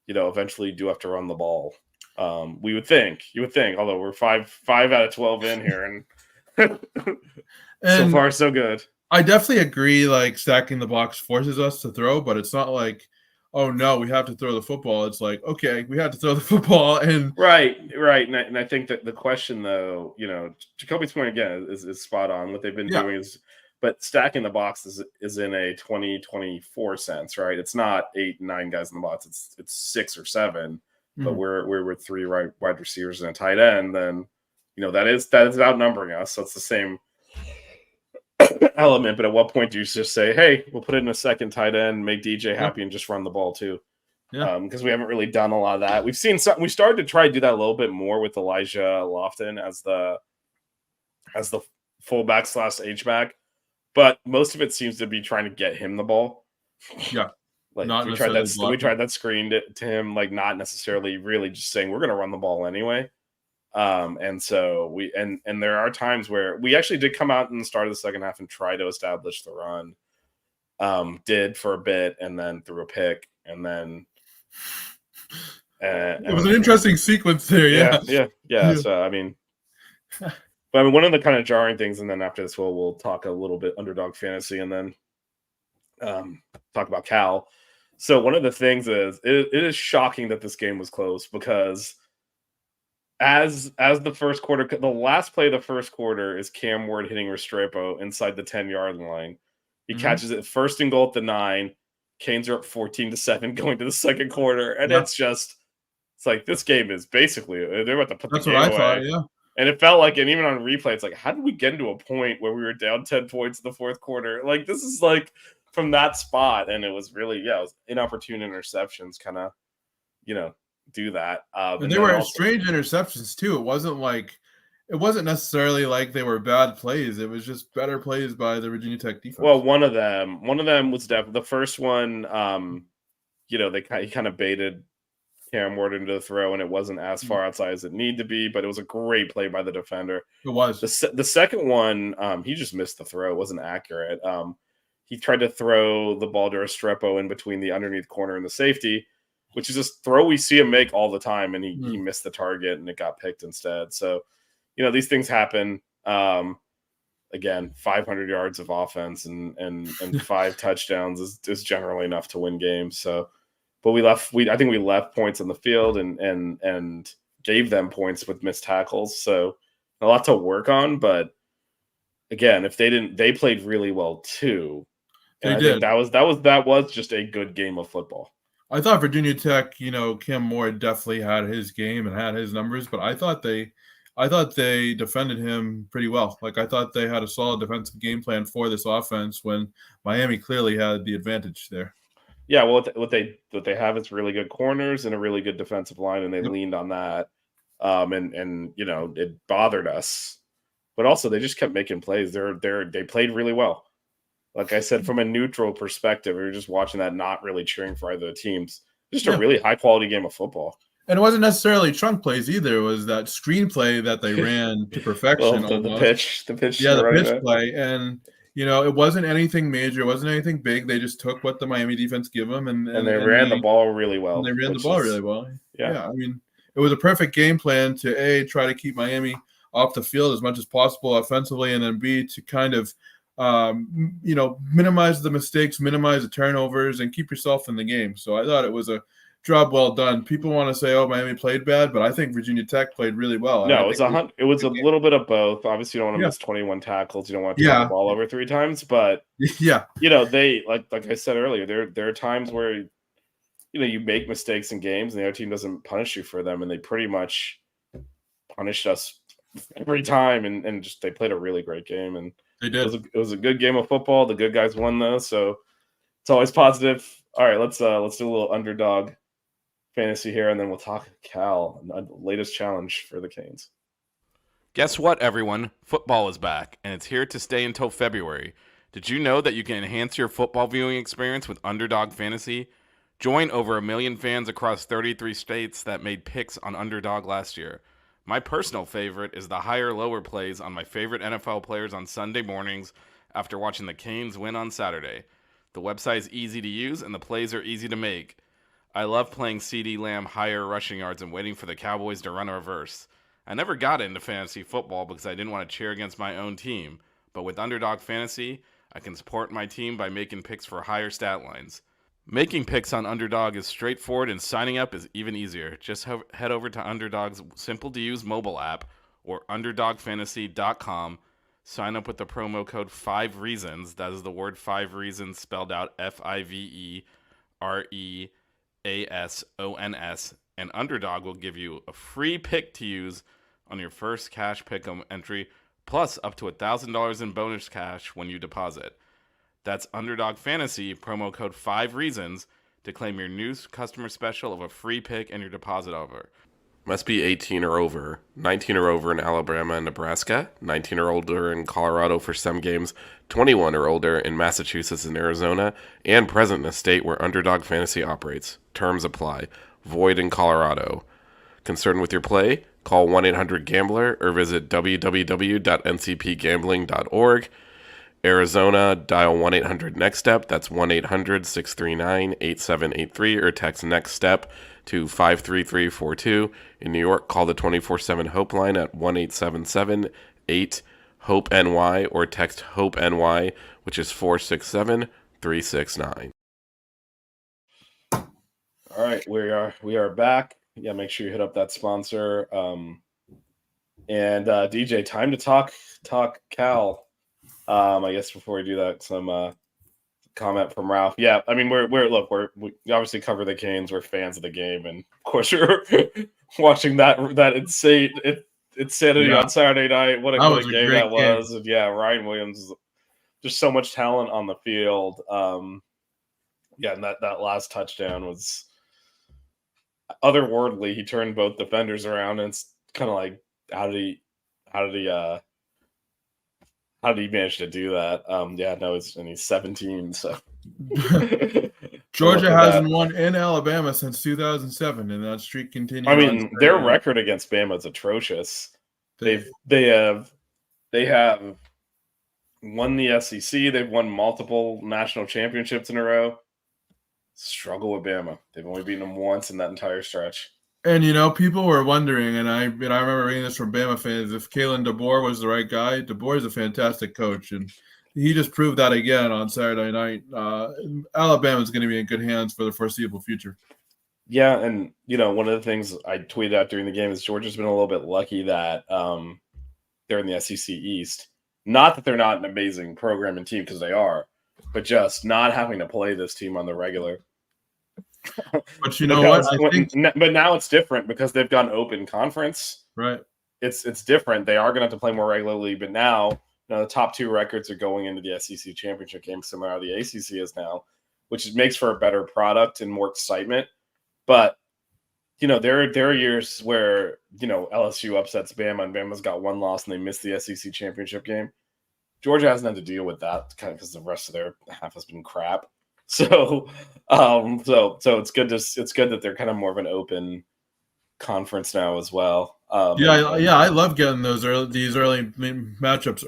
eventually you do have to run the ball. You would think, although we're 5 out of 12 in here and so far so good. I definitely agree, like stacking the box forces us to throw, but it's not like, oh no, we have to throw the football. It's like, okay, we have to throw the football. And right. And I think that the question, though, Jacoby's point again is spot on. What they've been doing is, but stacking the box is in a 2024 sense, right? It's not 8, 9 guys in the box. It's 6 or 7, but we're with 3 wide receivers and a tight end. Then that is outnumbering us. So it's the same element, but at what point do you just say, hey, we'll put in a second tight end, make DJ happy, and just run the ball too? Because we haven't really done a lot of that. We've seen some. We started to try to do that a little bit more with Elijah Lofton as the fullback / H-back, but most of it seems to be trying to get him the ball. Yeah, like we tried that screen to him, like not necessarily really just saying we're going to run the ball anyway. And so and there are times where we actually did come out in the start of the second half and try to establish the run. Did for a bit and then threw a pick and then it was an interesting sequence there. Yeah. So but one of the kind of jarring things, and then after this we'll talk a little bit underdog fantasy and then talk about Cal. So one of the things is it is shocking that this game was close because as the first quarter, the last play of the first quarter is Cam Ward hitting Restrepo inside the 10-yard line. He catches it first and goal at the 9. Canes are up 14-7 going to the second quarter, and it's like this game is basically they're about to put the game away. Yeah. And it felt like, and even on replay, it's like, how did we get into a point where we were down 10 points in the fourth quarter? Like, this is like from that spot. And it was really, it was inopportune interceptions kind of, do that. And they were strange interceptions too. It wasn't necessarily like they were bad plays. It was just better plays by the Virginia Tech defense. Well, one of them was definitely the first one. He kind of baited Cam Ward into the throw, and it wasn't as far outside as it needed to be, but it was a great play by the defender. It was. The second one, he just missed the throw. It wasn't accurate. He tried to throw the ball to Restrepo in between the underneath corner and the safety, which is just throw we see him make all the time, and he missed the target, and it got picked instead. So, these things happen. Again, 500 yards of offense and 5 touchdowns is generally enough to win games. So, but I think we left points on the field and gave them points with missed tackles. So a lot to work on. But again, they played really well too. And I think that was just a good game of football. I thought Virginia Tech, Cam Moore definitely had his game and had his numbers, but I thought they defended him pretty well. Like, I thought they had a solid defensive game plan for this offense when Miami clearly had the advantage there. Yeah, well, what they have is really good corners and a really good defensive line, and they leaned on that. And it bothered us, but also they just kept making plays. They played really well. Like I said, from a neutral perspective, we were just watching that, not really cheering for either teams. Just a really high quality game of football. And it wasn't necessarily chunk plays either. It was that screenplay that they ran to perfection. The pitch. Yeah, the pitch play. And, it wasn't anything major. It wasn't anything big. They just took what the Miami defense gave them. And they ran the ball really well. And they ran the ball really well. Yeah. I mean, it was a perfect game plan to, try to keep Miami off the field as much as possible offensively, and then B, to kind of, minimize the mistakes, minimize the turnovers, and keep yourself in the game. So I thought it was a job well done. People want to say, "Oh, Miami played bad," but I think Virginia Tech played really well. No, it was a little bit of both. Obviously, you don't want to miss 21 tackles. You don't want to turn the ball over 3 times. But they like I said earlier, there are times where you make mistakes in games, and the other team doesn't punish you for them, and they pretty much punished us every time. And just they played a really great game, and they did. It was a good game of football. The good guys won though, so it's always positive. All right, let's do a little underdog fantasy here, and then we'll talk Cal, latest challenge for the Canes. Guess what, everyone? Football is back, and it's here to stay until February. Did you know that you can enhance your football viewing experience with Underdog Fantasy? Join over 1 million fans across 33 states that made picks on Underdog last year. My personal favorite is the higher-lower plays on my favorite NFL players on Sunday mornings after watching the Canes win on Saturday. The website is easy to use, and the plays are easy to make. I love playing CeeDee Lamb higher rushing yards and waiting for the Cowboys to run a reverse. I never got into fantasy football because I didn't want to cheer against my own team, but with Underdog Fantasy, I can support my team by making picks for higher stat lines. Making picks on Underdog is straightforward, and signing up is even easier. Just head over to Underdog's simple-to-use mobile app or UnderdogFantasy.com. Sign up with the promo code 5REASONS. That is the word 5 reasons spelled out FIVEREASONS, and Underdog will give you a free pick to use on your first cash pick'em entry, plus up to $1,000 in bonus cash when you deposit. That's Underdog Fantasy, promo code 5REASONS, to claim your new customer special of a free pick and your deposit over. Must be 18 or over, 19 or over in Alabama and Nebraska, 19 or older in Colorado for some games, 21 or older in Massachusetts and Arizona, and present in a state where Underdog Fantasy operates. Terms apply. Void in Colorado. Concerned with your play? Call 1-800-GAMBLER or visit www.ncpgambling.org. Arizona, dial 1-800-NEXT-STEP. That's 1-800-639-8783, or text NEXT STEP to 53342. In New York, call the 24/7 Hope line at 1-877-8-HOPE-NY, or text HOPE-NY, which is 467-369. All right, we are back. Yeah, make sure you hit up that sponsor. And DJ, time to talk Cal. I guess before we do that, some comment from Ralph. Yeah, I mean, we obviously cover the Canes. We're fans of the game, and of course, we're watching that insane insanity Yeah. on Saturday night. What That a was a game great that was. And yeah, Ryan Williams, just so much talent on the field. Yeah, and that last touchdown was otherworldly. He turned both defenders around, and it's kind of like, how did he manage to do that? Yeah, no, he's 17, so Georgia Look at hasn't that. won in Alabama since 2007, and that streak continued. I on mean, their Saturday. record against Bama is atrocious. They- They have won the SEC. They've won multiple national championships in a row. Struggle with Bama. They've only beaten them once in that entire stretch. And people were wondering, and I remember reading this from Bama fans, if Kalen DeBoer was the right guy. DeBoer is a fantastic coach, and he just proved that again on Saturday night. Alabama is going to be in good hands for the foreseeable future. Yeah, and one of the things I tweeted out during the game is Georgia's been a little bit lucky that they're in the SEC East. Not that they're not an amazing program and team, because they are, but just not having to play this team on the regular. But you know what? I think But now it's different because they've got an open conference. right. It's different. They are going to have to play more regularly, but now the top two records are going into the SEC championship game, similar to how the ACC is now, which makes for a better product and more excitement. But there are years where LSU upsets Bama, and Bama's got one loss and they miss the SEC championship game. Georgia hasn't had to deal with that kind of because the rest of their half has been crap. So it's good that they're kind of more of an open conference now as well. I love getting these early matchups,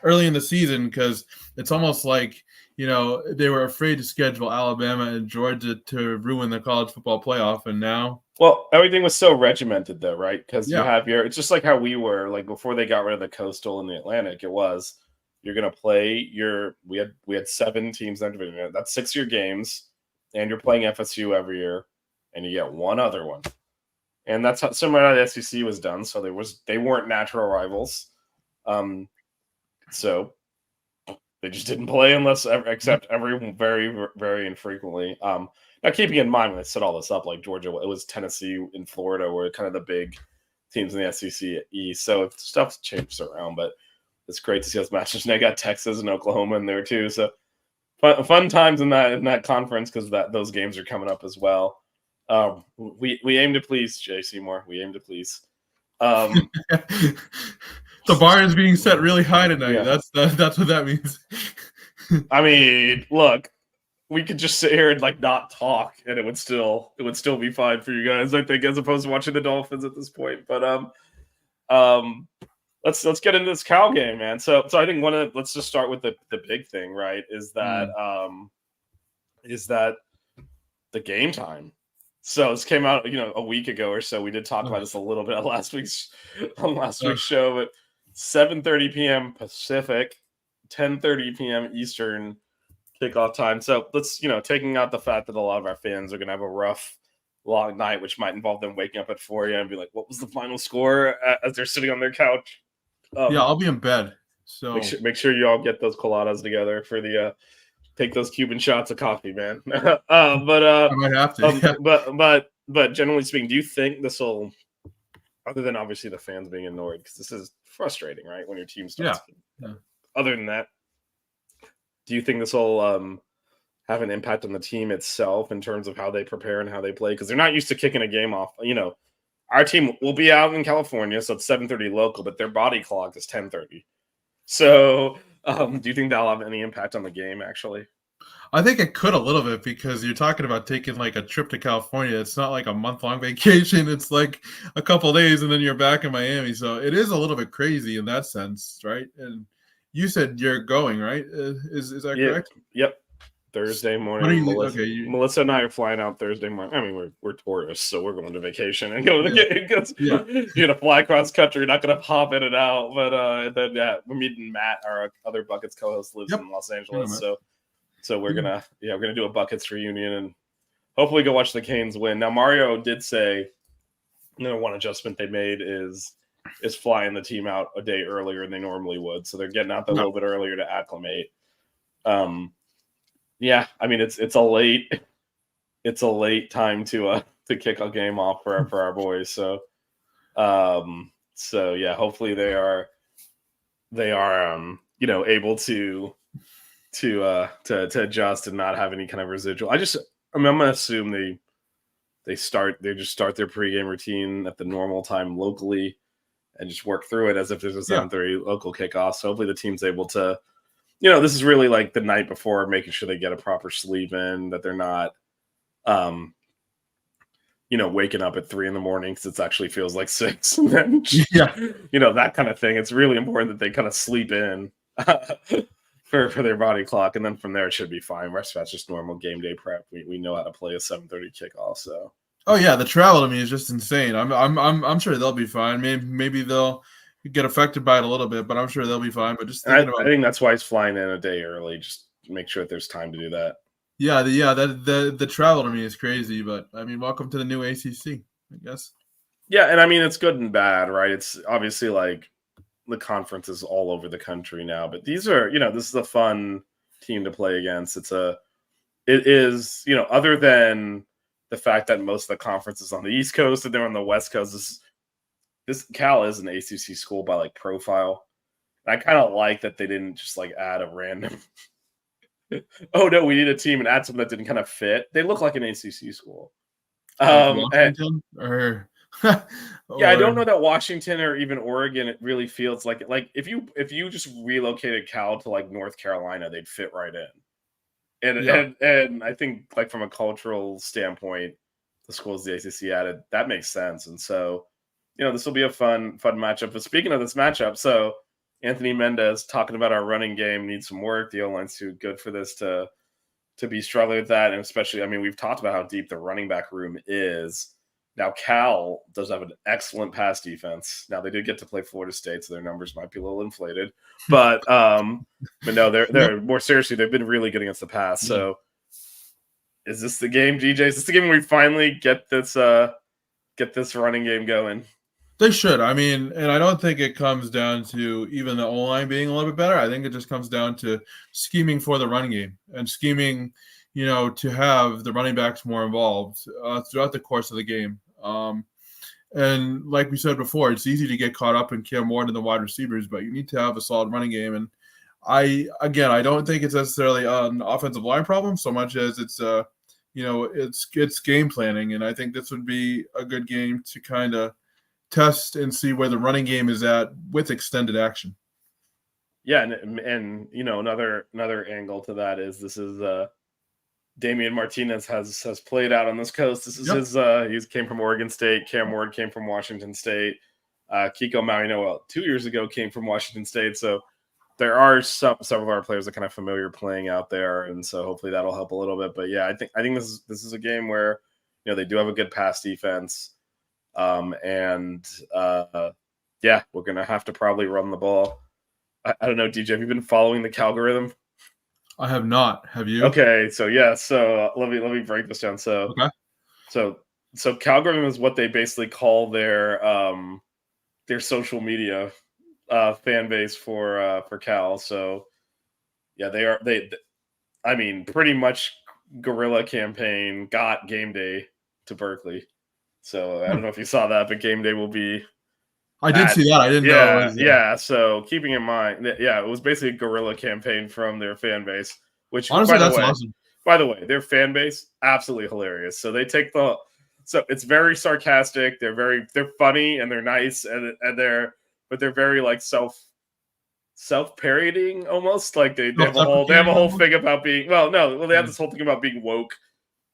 early in the season, because it's almost like they were afraid to schedule Alabama and Georgia to ruin the college football playoff, and now. Well, everything was so regimented, though, right? Because you Yeah. have it's just like how we were, like before they got rid of the Coastal and the Atlantic. It was you're going to play we had 7 teams in that division. That's 6-year games, and you're playing FSU every year, and you get one other one, and that's how similar to the SEC was done. So they weren't natural rivals, so they just didn't play except every very, very infrequently. Now, keeping in mind when they set all this up, like Georgia, it was Tennessee and Florida were kind of the big teams in the SEC East. So stuff's changed around, but it's great to see those matches. And they got Texas and Oklahoma in there too. So fun times in that conference, because those games are coming up as well. We aim to please, Jay Seymour. We aim to please. The bar is being set really high tonight. Yeah. That's what that means. I mean, look, we could just sit here and not talk, and it would still be fine for you guys, I think, as opposed to watching the Dolphins at this point. But let's get into this Cal game, man. So I think let's just start with the big thing, right? Is that the game time. So this came out, a week ago or so. We did talk about this a little bit on last week's show, but 7:30 p.m. Pacific, 10:30 p.m. Eastern kickoff time. So let's, taking out the fact that a lot of our fans are going to have a rough, long night, which might involve them waking up at 4 a.m. and be like, what was the final score, as they're sitting on their couch? I'll be in bed. So make sure you all get those coladas together for the take those Cuban shots of coffee, man. I might have to. But generally speaking, do you think this will, other than obviously the fans being annoyed, because this is frustrating, right? When your team starts. Yeah. Other than that, do you think this will have an impact on the team itself in terms of how they prepare and how they play? Because they're not used to kicking a game off. Our team will be out in California, so it's 7:30 local, but their body clock is 10:30. So do you think that'll have any impact on the game, actually? I think it could a little bit, because you're talking about taking a trip to California. It's not like a month-long vacation. It's like a couple days and then you're back in Miami. So it is a little bit crazy in that sense, right? And you said you're going, right? Is that correct? Yep. Thursday morning. Melissa and I are flying out Thursday morning. I mean, we're tourists, so we're going to vacation and go to the game. You're gonna fly across country. You're not gonna hop in and out. But then we're meeting Matt, our other Buckets co-host, lives in Los Angeles. So we're gonna do a Buckets reunion and hopefully go watch the Canes win. Now Mario did say, one adjustment they made is flying the team out a day earlier than they normally would. So they're getting out there a little bit earlier to acclimate. Yeah, I mean it's a late time to kick a game off for our boys. So So yeah, hopefully they are able to adjust and not have any kind of residual. I'm gonna assume they just start their pregame routine at the normal time locally and just work through it as if there's a 7:30 local kickoff. So hopefully the team's able to, this is really like the night before, making sure they get a proper sleep in, that they're not waking up at 3 a.m. because it actually feels like 6, and then that kind of thing. It's really important that they kind of sleep in for their body clock, and then from there it should be fine. Rest of that's just normal game day prep. We know how to play a 7:30 kickoff. So the travel to me is just insane. I'm sure they'll be fine. Maybe they'll get affected by it a little bit, but I'm sure they'll be fine. But just I think that's why he's flying in a day early, just to make sure that there's time to do that. The travel to me is crazy, but I mean, welcome to the new ACC, I guess. Yeah, and I mean, it's good and bad, right? It's obviously like the conference is all over the country now, but these are, this is a fun team to play against. It is, other than the fact that most of the conference is on the East Coast and they're on the West Coast, this Cal is an ACC school by like profile. And I kind of like that they didn't just like add a random oh no, we need a team and add something that didn't kind of fit. They look like an ACC school. Washington I don't know that Washington or even Oregon, it really feels like if you just relocated Cal to like North Carolina, they'd fit right in. And I think like from a cultural standpoint, the schools the ACC added, that makes sense. And so, this will be a fun matchup. But speaking of this matchup, so Anthony Mendez talking about our running game needs some work. The O-line's too good for this to be struggling with that. And especially, I mean, we've talked about how deep the running back room is. Now, Cal does have an excellent pass defense. Now, they did get to play Florida State, so their numbers might be a little inflated. But no, they're more seriously, they've been really good against the pass. So is this the game, DJ? Is this the game where we finally get this running game going? They should. I mean, and I don't think it comes down to even the O-line being a little bit better. I think it just comes down to scheming for the running game and scheming, to have the running backs more involved throughout the course of the game. And like we said before, it's easy to get caught up and care more than the wide receivers, but you need to have a solid running game. And I don't think it's necessarily an offensive line problem so much as it's it's game planning. And I think this would be a good game to kind of test and see where the running game is at with extended action. Yeah, and another angle to that is this is Damian Martinez has played out on this coast. This is he came from Oregon State. Cam Ward came from Washington State. Kiko Maui 2 years ago came from Washington State. So there are some of our players that kind of familiar playing out there, and so hopefully that'll help a little bit. But yeah, I think this is a game where they do have a good pass defense. We're gonna have to probably run the ball. I don't know, DJ, have you been following the Calgorithm? I have not. Have you? Okay, so let me break this down. So Calgorithm is what they basically call their social media fan base for Cal. So yeah, I mean, pretty much guerrilla campaign got game day to Berkeley. So I don't know if you saw that, but game day will be. I did see that. I didn't know. Yeah. So keeping in mind, it was basically a guerrilla campaign from their fan base. Which honestly, that's awesome. By the way, their fan base absolutely hilarious. So they take so it's very sarcastic. They're funny and they're nice and they're very like self-parodying almost. Like they have a whole thing about being they have this whole thing about being woke.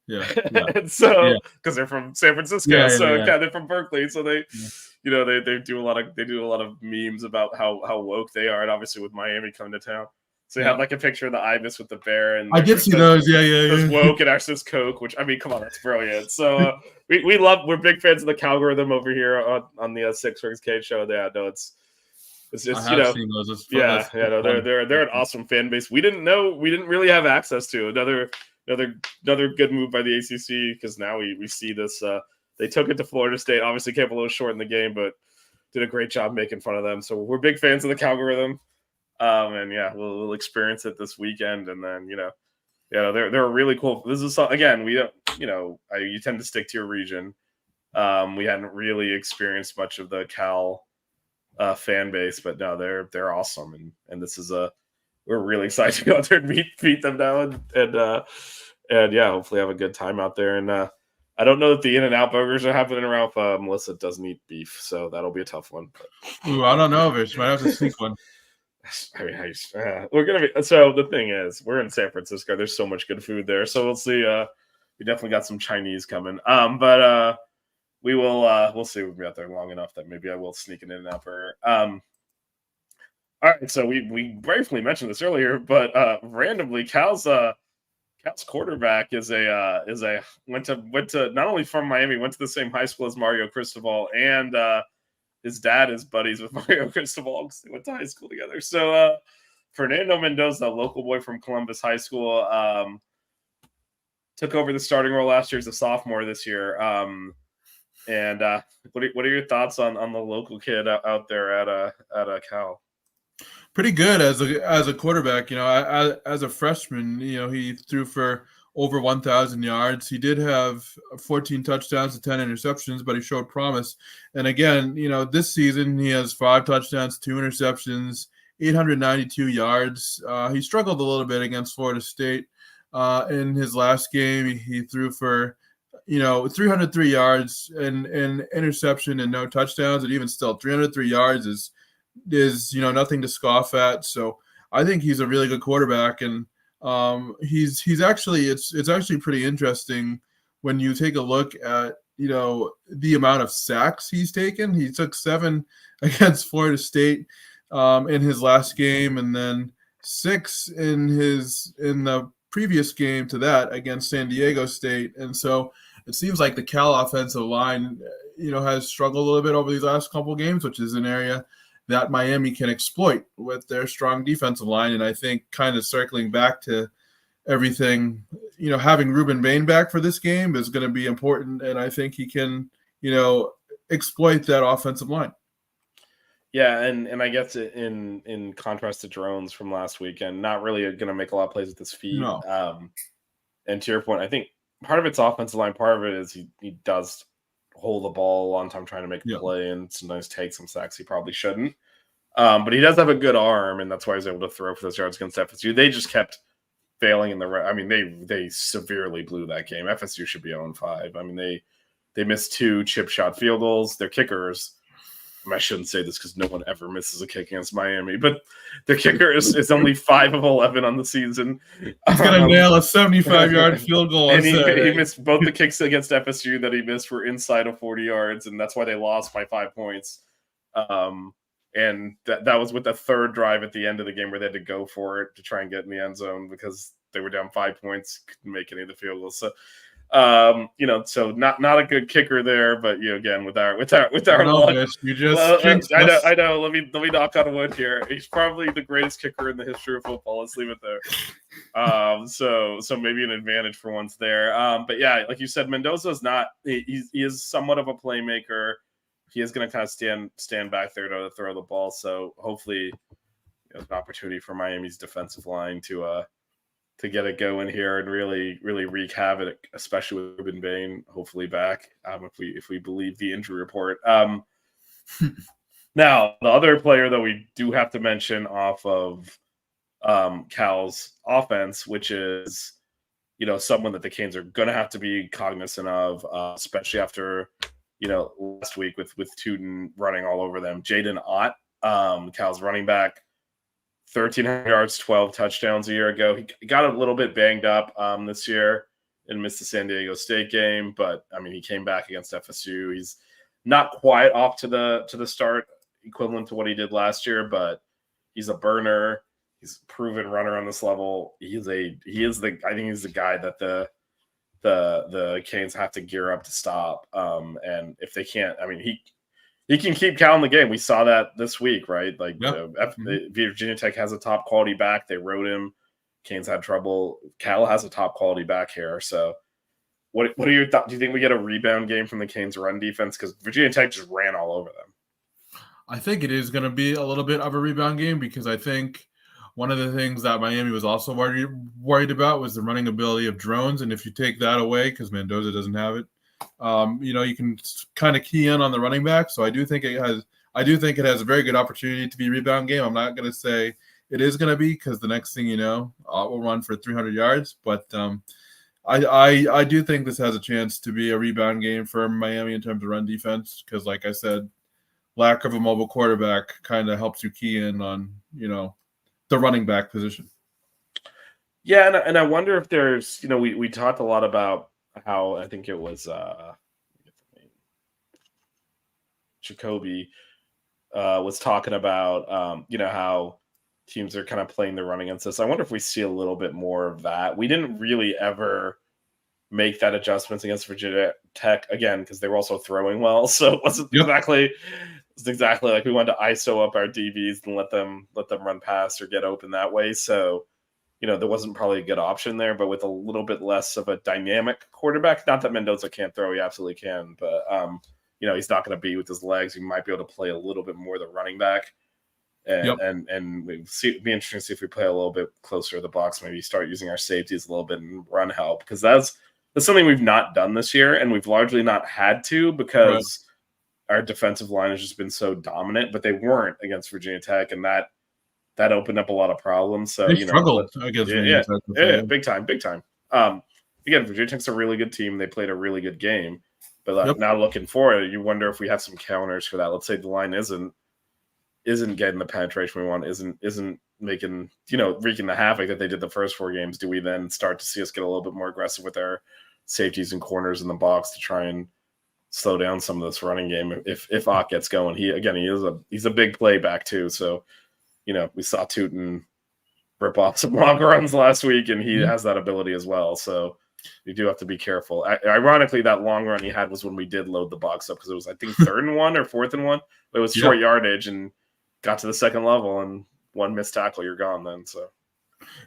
Yeah. And so because they're from San Francisco, they're from Berkeley, so they they do a lot of memes about how woke they are, and obviously with Miami coming to town, so you have like a picture of the ibis with the bear, and I did see those. There's woke and actually Coke, which I mean, come on, that's brilliant. So we're big fans of the Calgorithm over here on the Six Rings Cage show. Yeah, no, it's just seen those. They're an awesome fan base. We didn't really have access to another good move by the ACC, because now we see this. They took it to Florida State. Obviously came a little short in the game, but did a great job making fun of them. So we're big fans of the Calgorithm. And we'll experience it this weekend. And then, they're a really cool. This is again, we don't, you tend to stick to your region. We hadn't really experienced much of the Cal fan base, but no, they're awesome, and this is we're really excited to go out there and beat them now, and yeah, hopefully have a good time out there. And I don't know that the In-N-Out burgers are happening around. Melissa doesn't eat beef, so that'll be a tough one. But. Ooh, I don't know, Vish. Might have to sneak one. I mean, we're gonna be. So the thing is, we're in San Francisco. There's so much good food there, so we'll see. We definitely got some Chinese coming. But we will. We'll see. We'll be out there long enough that maybe I will sneak an In-N-Out burger. All right. So we briefly mentioned this earlier, but randomly, Cal's quarterback went to not only from Miami, went to the same high school as Mario Cristobal, and his dad is buddies with Mario Cristobal because they went to high school together. So Fernando Mendoza, local boy from Columbus High School, took over the starting role last year as a sophomore this year. And what are your thoughts on the local kid out there at Cal? Pretty good as a quarterback. As a freshman, he threw for over 1,000 yards. He did have 14 touchdowns and 10 interceptions, but he showed promise. And again, this season he has 5 touchdowns, 2 interceptions, 892 yards. He struggled a little bit against Florida State. In his last game, he threw for 303 yards and interception and no touchdowns, and even still 303 yards is nothing to scoff at. So I think he's a really good quarterback, and he's actually it's actually pretty interesting when you take a look at the amount of sacks he's taken. He took 7 against Florida State in his last game, and then 6 in the previous game to that against San Diego State. And so it seems like the Cal offensive line has struggled a little bit over these last couple of games, which is an area that Miami can exploit with their strong defensive line. And I think kind of circling back to everything, having Ruben Bain back for this game is going to be important. And I think he can, exploit that offensive line. Yeah, and I guess in contrast to Drones from last weekend, not really going to make a lot of plays with his feet. No. And to your point, I think part of it's offensive line, part of it is he does hold the ball a long time trying to make a play and sometimes take some sacks he probably shouldn't. But he does have a good arm, and that's why he's able to throw for those yards against FSU. They just kept failing in the I mean, they severely blew that game. FSU should be 0-5. I mean, they missed 2 chip shot field goals. Their kickers, I shouldn't say this because no one ever misses a kick against Miami, but their kicker is only 5 of 11 on the season. He's going to nail a 75-yard field goal. And he missed both the kicks against FSU that he missed were inside of 40 yards, and that's why they lost by 5 points. And that was with the third drive at the end of the game where they had to go for it to try and get in the end zone because they were down 5 points, couldn't make any of the field goals. So so not a good kicker there, but again with our luck, you just I know. Let me knock on wood here. He's probably the greatest kicker in the history of football. Let's leave it there. So maybe an advantage for once there. But yeah, like you said, Mendoza's not. He is somewhat of a playmaker. He is going to kind of stand back there to throw the ball. So hopefully, an opportunity for Miami's defensive line to get it going here and really wreak havoc, especially with Ruben Bain, hopefully back, if we believe the injury report. Now, the other player that we do have to mention off of Cal's offense, which is someone that the Canes are going to have to be cognizant of, especially after last week with Tootin running all over them. Jaden Ott, Cal's running back. 1,300 yards, 12 touchdowns a year ago. He got a little bit banged up this year and missed the San Diego State game, but I mean, he came back against FSU. He's not quite off to the start equivalent to what he did last year, but he's a burner. He's a proven runner on this level. I think he's the guy that the Canes have to gear up to stop. And if they can't, I mean, he can keep Cal in the game. We saw that this week, right? Like Virginia Tech has a top quality back. They rode him. Canes had trouble. Cal has a top quality back here. So what are your thoughts? Do you think we get a rebound game from the Canes run defense? Because Virginia Tech just ran all over them. I think it is going to be a little bit of a rebound game because I think one of the things that Miami was also worried about was the running ability of Drones. And if you take that away, because Mendoza doesn't have it, you can kind of key in on the running back. So I do think I I do think it has a very good opportunity to be a rebound game. I'm not going to say it is going to be, because the next thing you know, we'll run for 300 yards. But I do think this has a chance to be a rebound game for Miami in terms of run defense, because, like I said, lack of a mobile quarterback kind of helps you key in on, the running back position. Yeah, and I wonder if there's, we talked a lot about how, I think it was Jacoby was talking about, how teams are kind of playing the run against us. I wonder if we see a little bit more of that. We didn't really ever make that adjustments against Virginia Tech, again, because they were also throwing well. So it wasn't exactly like we wanted to ISO up our DBs and let them run past or get open that way. So, there wasn't probably a good option there, but with a little bit less of a dynamic quarterback, not that Mendoza can't throw, he absolutely can, but he's not going to be with his legs. He might be able to play a little bit more the running back. And it'd be interesting to see if we play a little bit closer to the box, maybe start using our safeties a little bit and run help, because that's something we've not done this year, and we've largely not had to, because our defensive line has just been so dominant, but they weren't against Virginia Tech, and that opened up a lot So they struggled against Virginia Tech. Yeah, big time. Again, Virginia Tech's a really good team. They played a really good game, but now looking forward, you wonder if we have some counters for that. Let's say the line isn't getting the penetration we want, isn't making, wreaking the havoc that they did the first 4 games. Do we then start to see us get a little bit more aggressive with our safeties and corners in the box to try and slow down some of this running game if Ott gets going? He's a big playback too. So, we saw Tootin rip off some long runs last week, and he has that ability as well. So you do have to be careful. Ironically, that long run he had was when we did load the box up, because it was, I think, 3rd and 1 or 4th and 1. But it was short yardage and got to the second level, and one missed tackle, you're gone then. So.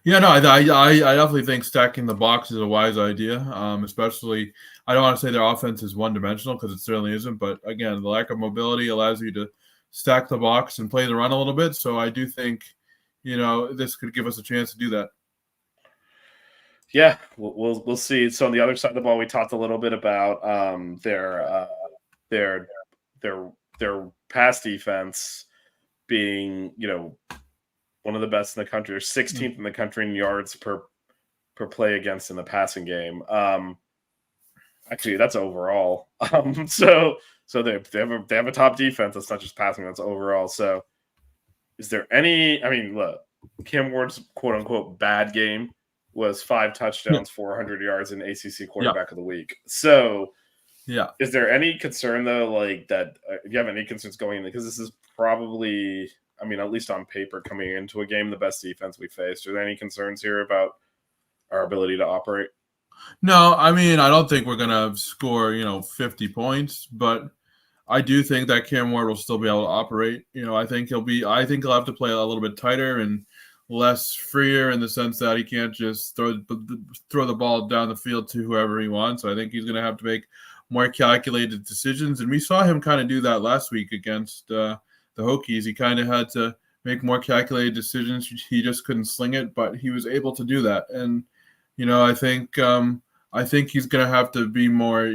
Yeah, no, I definitely think stacking the box is a wise idea. Especially, I don't want to say their offense is one-dimensional, because it certainly isn't. But again, the lack of mobility allows you to stack the box and play the run a little bit. So I do think, this could give us a chance to do that. Yeah, we'll see. So on the other side of the ball, we talked a little bit about their pass defense being, one of the best in the country. They're 16th in the country in yards per play against in the passing game. Actually, that's overall. So they have a top defense. That's not just passing. That's overall. So is there any? I mean, look, Cam Ward's quote unquote bad game was 5 touchdowns, 400 yards, and ACC quarterback of the week. So is there any concern though, like that? Do you have any concerns going in? Because this is probably, I mean, at least on paper, coming into a game, the best defense we faced. Are there any concerns here about our ability to operate? No, I mean, I don't think we're going to score, 50 points, but I do think that Cam Ward will still be able to operate. I think he'll have to play a little bit tighter and less freer, in the sense that he can't just throw the ball down the field to whoever he wants. I think he's going to have to make more calculated decisions. And we saw him kind of do that last week against the Hokies. He kind of had to make more calculated decisions. He just couldn't sling it, but he was able to do that. And, I think he's going to have to be more,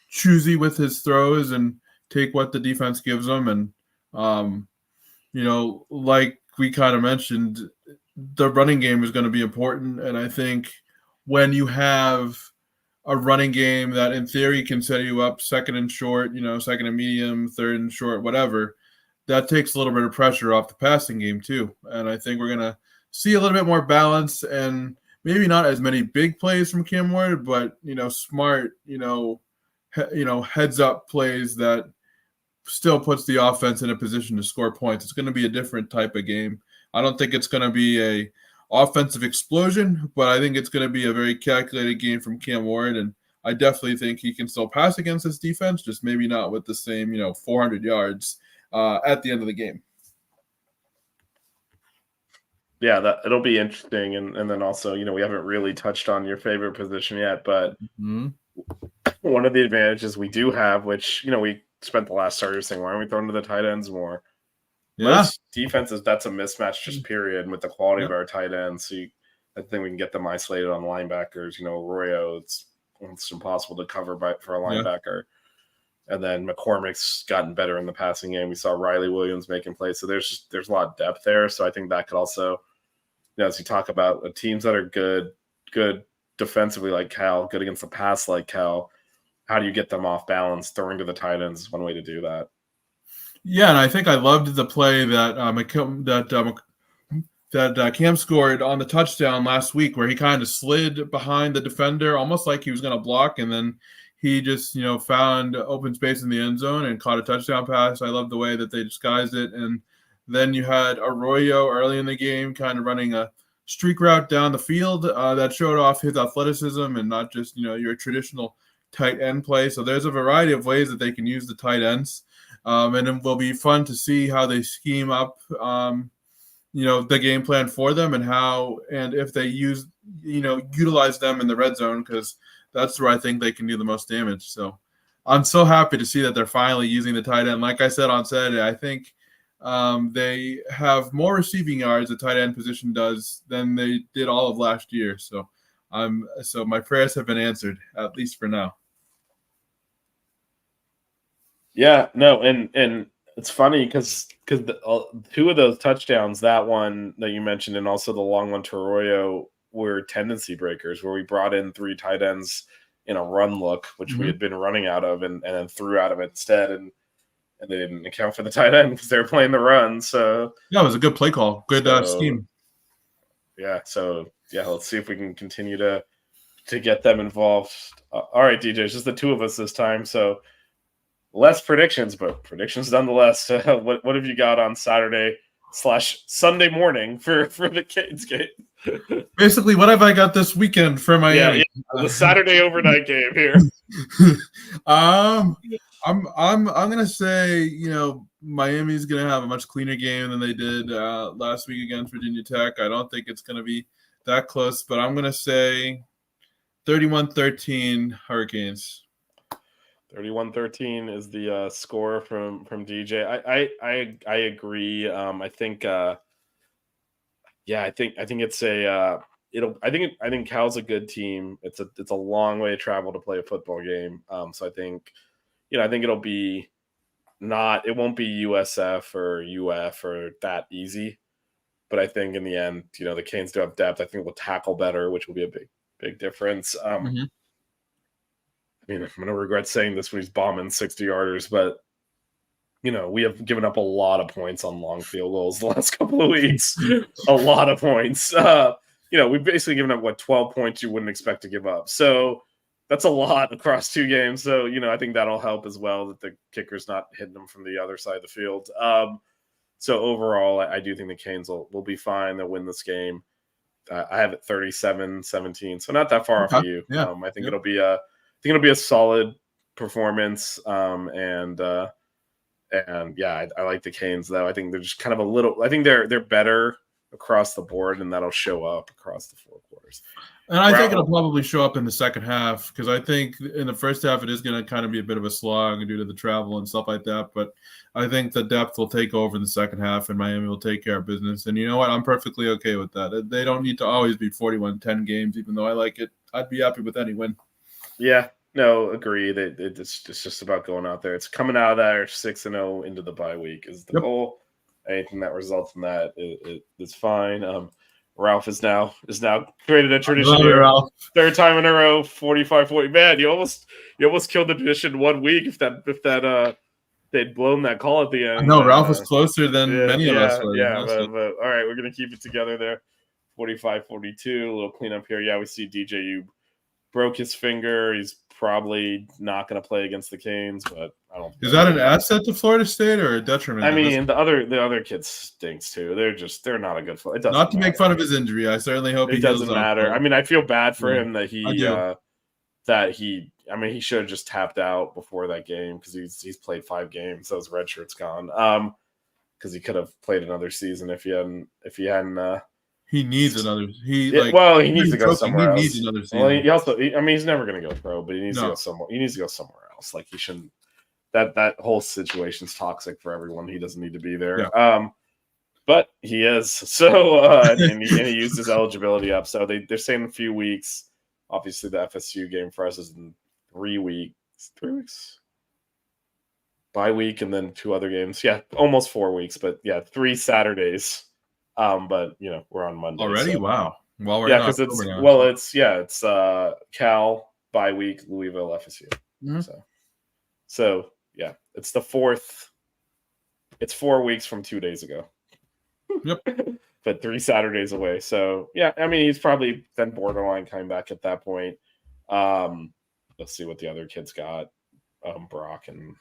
choosy with his throws and take what the defense gives him. And, like we kind of mentioned, the running game is going to be important. And I think when you have a running game that in theory can set you up second and short, second and medium, third and short, whatever, that takes a little bit of pressure off the passing game too. And I think we're going to see a little bit more balance, and maybe not as many big plays from Cam Ward, but, smart, heads up plays that still puts the offense in a position to score points. It's going to be a different type of game. I don't think it's going to be a offensive explosion, but I think it's going to be a very calculated game from Cam Ward. And I definitely think he can still pass against this defense, just maybe not with the same, 400 yards at the end of the game. Yeah, it'll be interesting. And then also, we haven't really touched on your favorite position yet, but one of the advantages we do have, which, we spent the last starter saying, why aren't we throwing to the tight ends more? Yeah. Most defenses, that's a mismatch just period with the quality of our tight ends. So I think we can get them isolated on linebackers. Arroyo, it's impossible to cover for a linebacker. And then McCormick's gotten better in the passing game. We saw Riley Williams making plays. So there's a lot of depth there. So I think that could also, as you talk about teams that are good defensively like Cal, good against the pass like Cal, how do you get them off balance? Throwing to the tight ends is one way to do that. Yeah, and I think I loved the play that Cam scored on the touchdown last week, where he kind of slid behind the defender, almost like he was going to block, and then he just, found open space in the end zone and caught a touchdown pass. I love the way that they disguised it. And then you had Arroyo early in the game kind of running a streak route down the field that showed off his athleticism and not just, your traditional tight end play. So there's a variety of ways that they can use the tight ends. And it will be fun to see how they scheme up, the game plan for them and if they utilize them in the red zone, because that's where I think they can do the most damage. So I'm so happy to see that they're finally using the tight end. Like I said on Saturday, I think they have more receiving yards, the tight end position does, than they did all of last year. So my prayers have been answered, at least for now. Yeah, no, and it's funny because two of those touchdowns, that one that you mentioned and also the long one to Arroyo, were tendency breakers, where we brought in 3 tight ends in a run look, which we had been running out of, and then threw out of it instead, and they didn't account for the tight end because they were playing the run. So yeah, it was a good play call, good scheme. Yeah, so let's see if we can continue to get them involved. All right, DJ, it's just the two of us this time, so less predictions, but predictions nonetheless. What have you got on Saturday/Sunday morning for the Canes game? Basically, what have I got this weekend for Miami? Yeah, the Saturday overnight game here. I'm gonna say, Miami's gonna have a much cleaner game than they did last week against Virginia Tech. I don't think it's gonna be that close, but I'm gonna say 31-13 Hurricanes. 31-13 is the score from DJ. I agree. I think it's a I think Cal's a good team. It's a long way to travel to play a football game. So I think it'll be it won't be USF or UF or that easy. But I think in the end, the Canes do have depth. I think we'll tackle better, which will be a big difference. I'm going to regret saying this when he's bombing 60-yarders, but, we have given up a lot of points on long field goals the last couple of weeks. A lot of points. We've basically given up, 12 points you wouldn't expect to give up. So that's a lot across 2 games. So, I think that'll help as well, that the kicker's not hitting them from the other side of the field. So overall, I do think the Canes will be fine. They'll win this game. I have it 37-17, so not that far off of you. Yeah. I think it'll be a solid performance. I like the Canes though. I think they're just kind of I think they're better across the board, and that'll show up across the 4 quarters. And I think it'll probably show up in the second half, because I think in the first half it is going to kind of be a bit of a slog due to the travel and stuff like that. But I think the depth will take over in the second half, and Miami will take care of business. And you know what? I'm perfectly okay with that. They don't need to always be 41-10 games, even though I like it. I'd be happy with any win. Yeah, no, agree. It's just about going out there. It's coming out of that 6-0 into the bye week is the goal. Anything that results in that is fine. Ralph is now created a tradition here. Third time in a row, 45-40. Man, you almost killed the tradition 1 week if they'd blown that call at the end. No, Ralph was closer than many of us were. But all right, we're gonna keep it together there. 45-42, a little cleanup here. Yeah, we see DJ U broke his finger. He's probably not going to play against the Canes, but I don't. Is that an asset to Florida State or a detriment? I mean, the other kid stinks too. They're not a good. It doesn't not to matter. make fun of his injury. I certainly hope it doesn't matter. I mean, I feel bad for him that he he should have just tapped out before that game, because he's played 5 games, so his red shirt's gone. Because he could have played another season if he hadn't. He needs another. He needs to go somewhere else. He needs another season. Well, he's never going to go pro, but he needs to go somewhere. He needs to go somewhere else. Like, he shouldn't. That whole situation's toxic for everyone. He doesn't need to be there. Yeah. But he is. So and he used his eligibility up. So they're saying a few weeks. Obviously, the FSU game for us is in 3 weeks. 3 weeks. bye week and then 2 other games. Yeah, almost 4 weeks, but yeah, 3 Saturdays. But we're on Monday already. so. Wow. Well, we're Yeah, because it's Cal bye week, Louisville, FSU. Mhm. So yeah, it's the 4th. It's 4 weeks from 2 days ago. Yep. But 3 Saturdays away. So yeah, I mean he's probably then borderline coming back at that point. Let's see what the other kids got. Brock and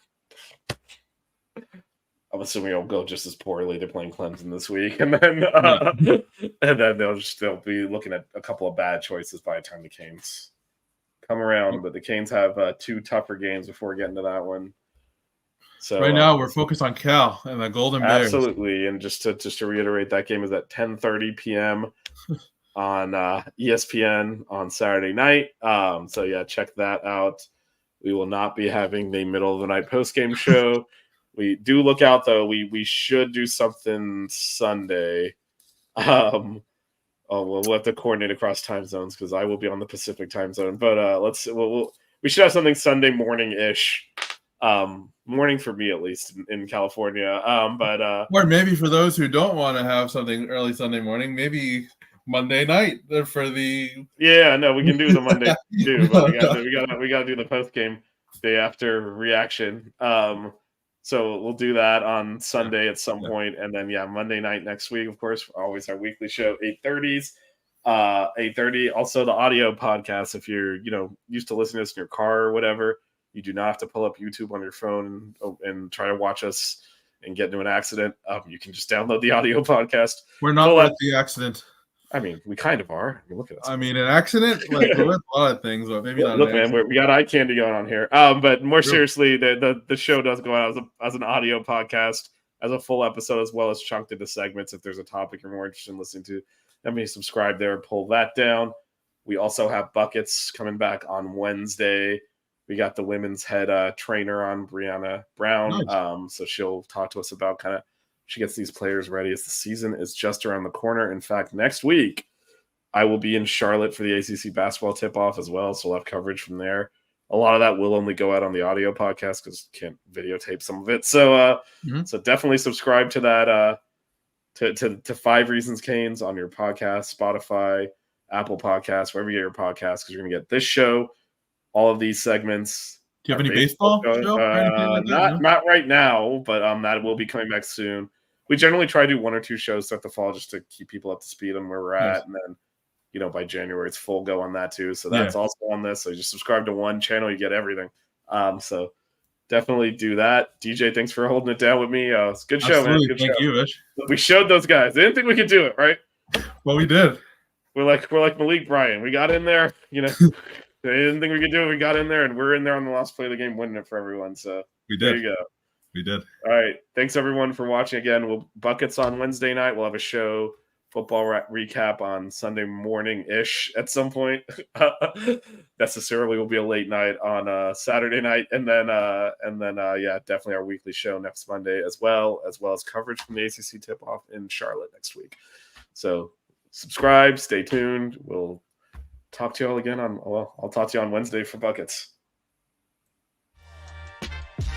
I'm assuming it'll go just as poorly. They're playing Clemson this week, and then they'll be looking at a couple of bad choices by the time the Canes come around. But the Canes have 2 tougher games before getting to that one. So right now we're focused on Cal and the Golden Bears. Absolutely, and just to reiterate, that game is at 10:30 p.m. on ESPN on Saturday night. So yeah, check that out. We will not be having the middle of the night post game show. We do look out though. We should do something Sunday. We'll have to coordinate across time zones because I will be on the Pacific time zone. But we should have something Sunday morning ish. Morning for me at least in California. Or maybe for those who don't want to have something early Sunday morning, maybe Monday night for the. Yeah, no, we can do the Monday too. But we got to do the post game day after reaction. So we'll do that on Sunday at some point, and then Monday night next week. Of course, always our weekly show 8:30s. 8:30. Also the audio podcast. If you're used to listening to this in your car or whatever, you do not have to pull up YouTube on your phone and try to watch us and get into an accident. You can just download the audio podcast. We're not with the accident. I mean, we kind of are. I mean, look at us. I mean, an accident? Like, we're with a lot of things, but maybe not. Look, man, we got eye candy going on here. But more seriously, the show does go out as an audio podcast, as a full episode, as well as chunked into segments. If there's a topic you're more interested in listening to, let me subscribe there and pull that down. We also have Buckets coming back on Wednesday. We got the women's head trainer on, Brianna Brown. Nice. So she'll talk to us about she gets these players ready as the season is just around the corner. In fact, next week, I will be in Charlotte for the ACC basketball tip-off as well, so we'll have coverage from there. A lot of that will only go out on the audio podcast because can't videotape some of it. So so definitely subscribe to that, to 5 Reasons Canes on your podcast, Spotify, Apple Podcasts, wherever you get your podcasts, because you're going to get this show, all of these segments. Do you have any baseball show? Not right now, but that will be coming back soon. We generally try to do 1 or 2 shows throughout the fall just to keep people up to speed on where we're at. And then, by January, it's full go on that too. So that's also on this. So you just subscribe to one channel, you get everything. So definitely do that. DJ, thanks for holding it down with me. It's a good show, man. Good Thank show. you, Rich. We showed those guys. They didn't think we could do it, right? Well, we did. We're like Malik Bryan. We got in there, They didn't think we could do it. We got in there, and we're in there on the last play of the game, winning it for everyone. So we did. There you go. We did. All right. Thanks, everyone, for watching again. We'll Buckets on Wednesday night. We'll have a show, football recap on Sunday morning-ish at some point. Necessarily will be a late night on Saturday night. And then, definitely our weekly show next Monday as well as coverage from the ACC tip-off in Charlotte next week. So subscribe, stay tuned. We'll talk to you all again I'll talk to you on Wednesday for Buckets.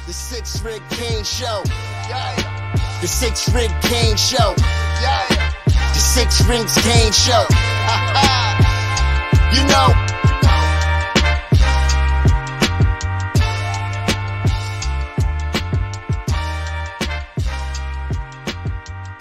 The 6 Rig Kane Show. The 6 Rig Kane Show. The 6 Rings Kane Show. You know.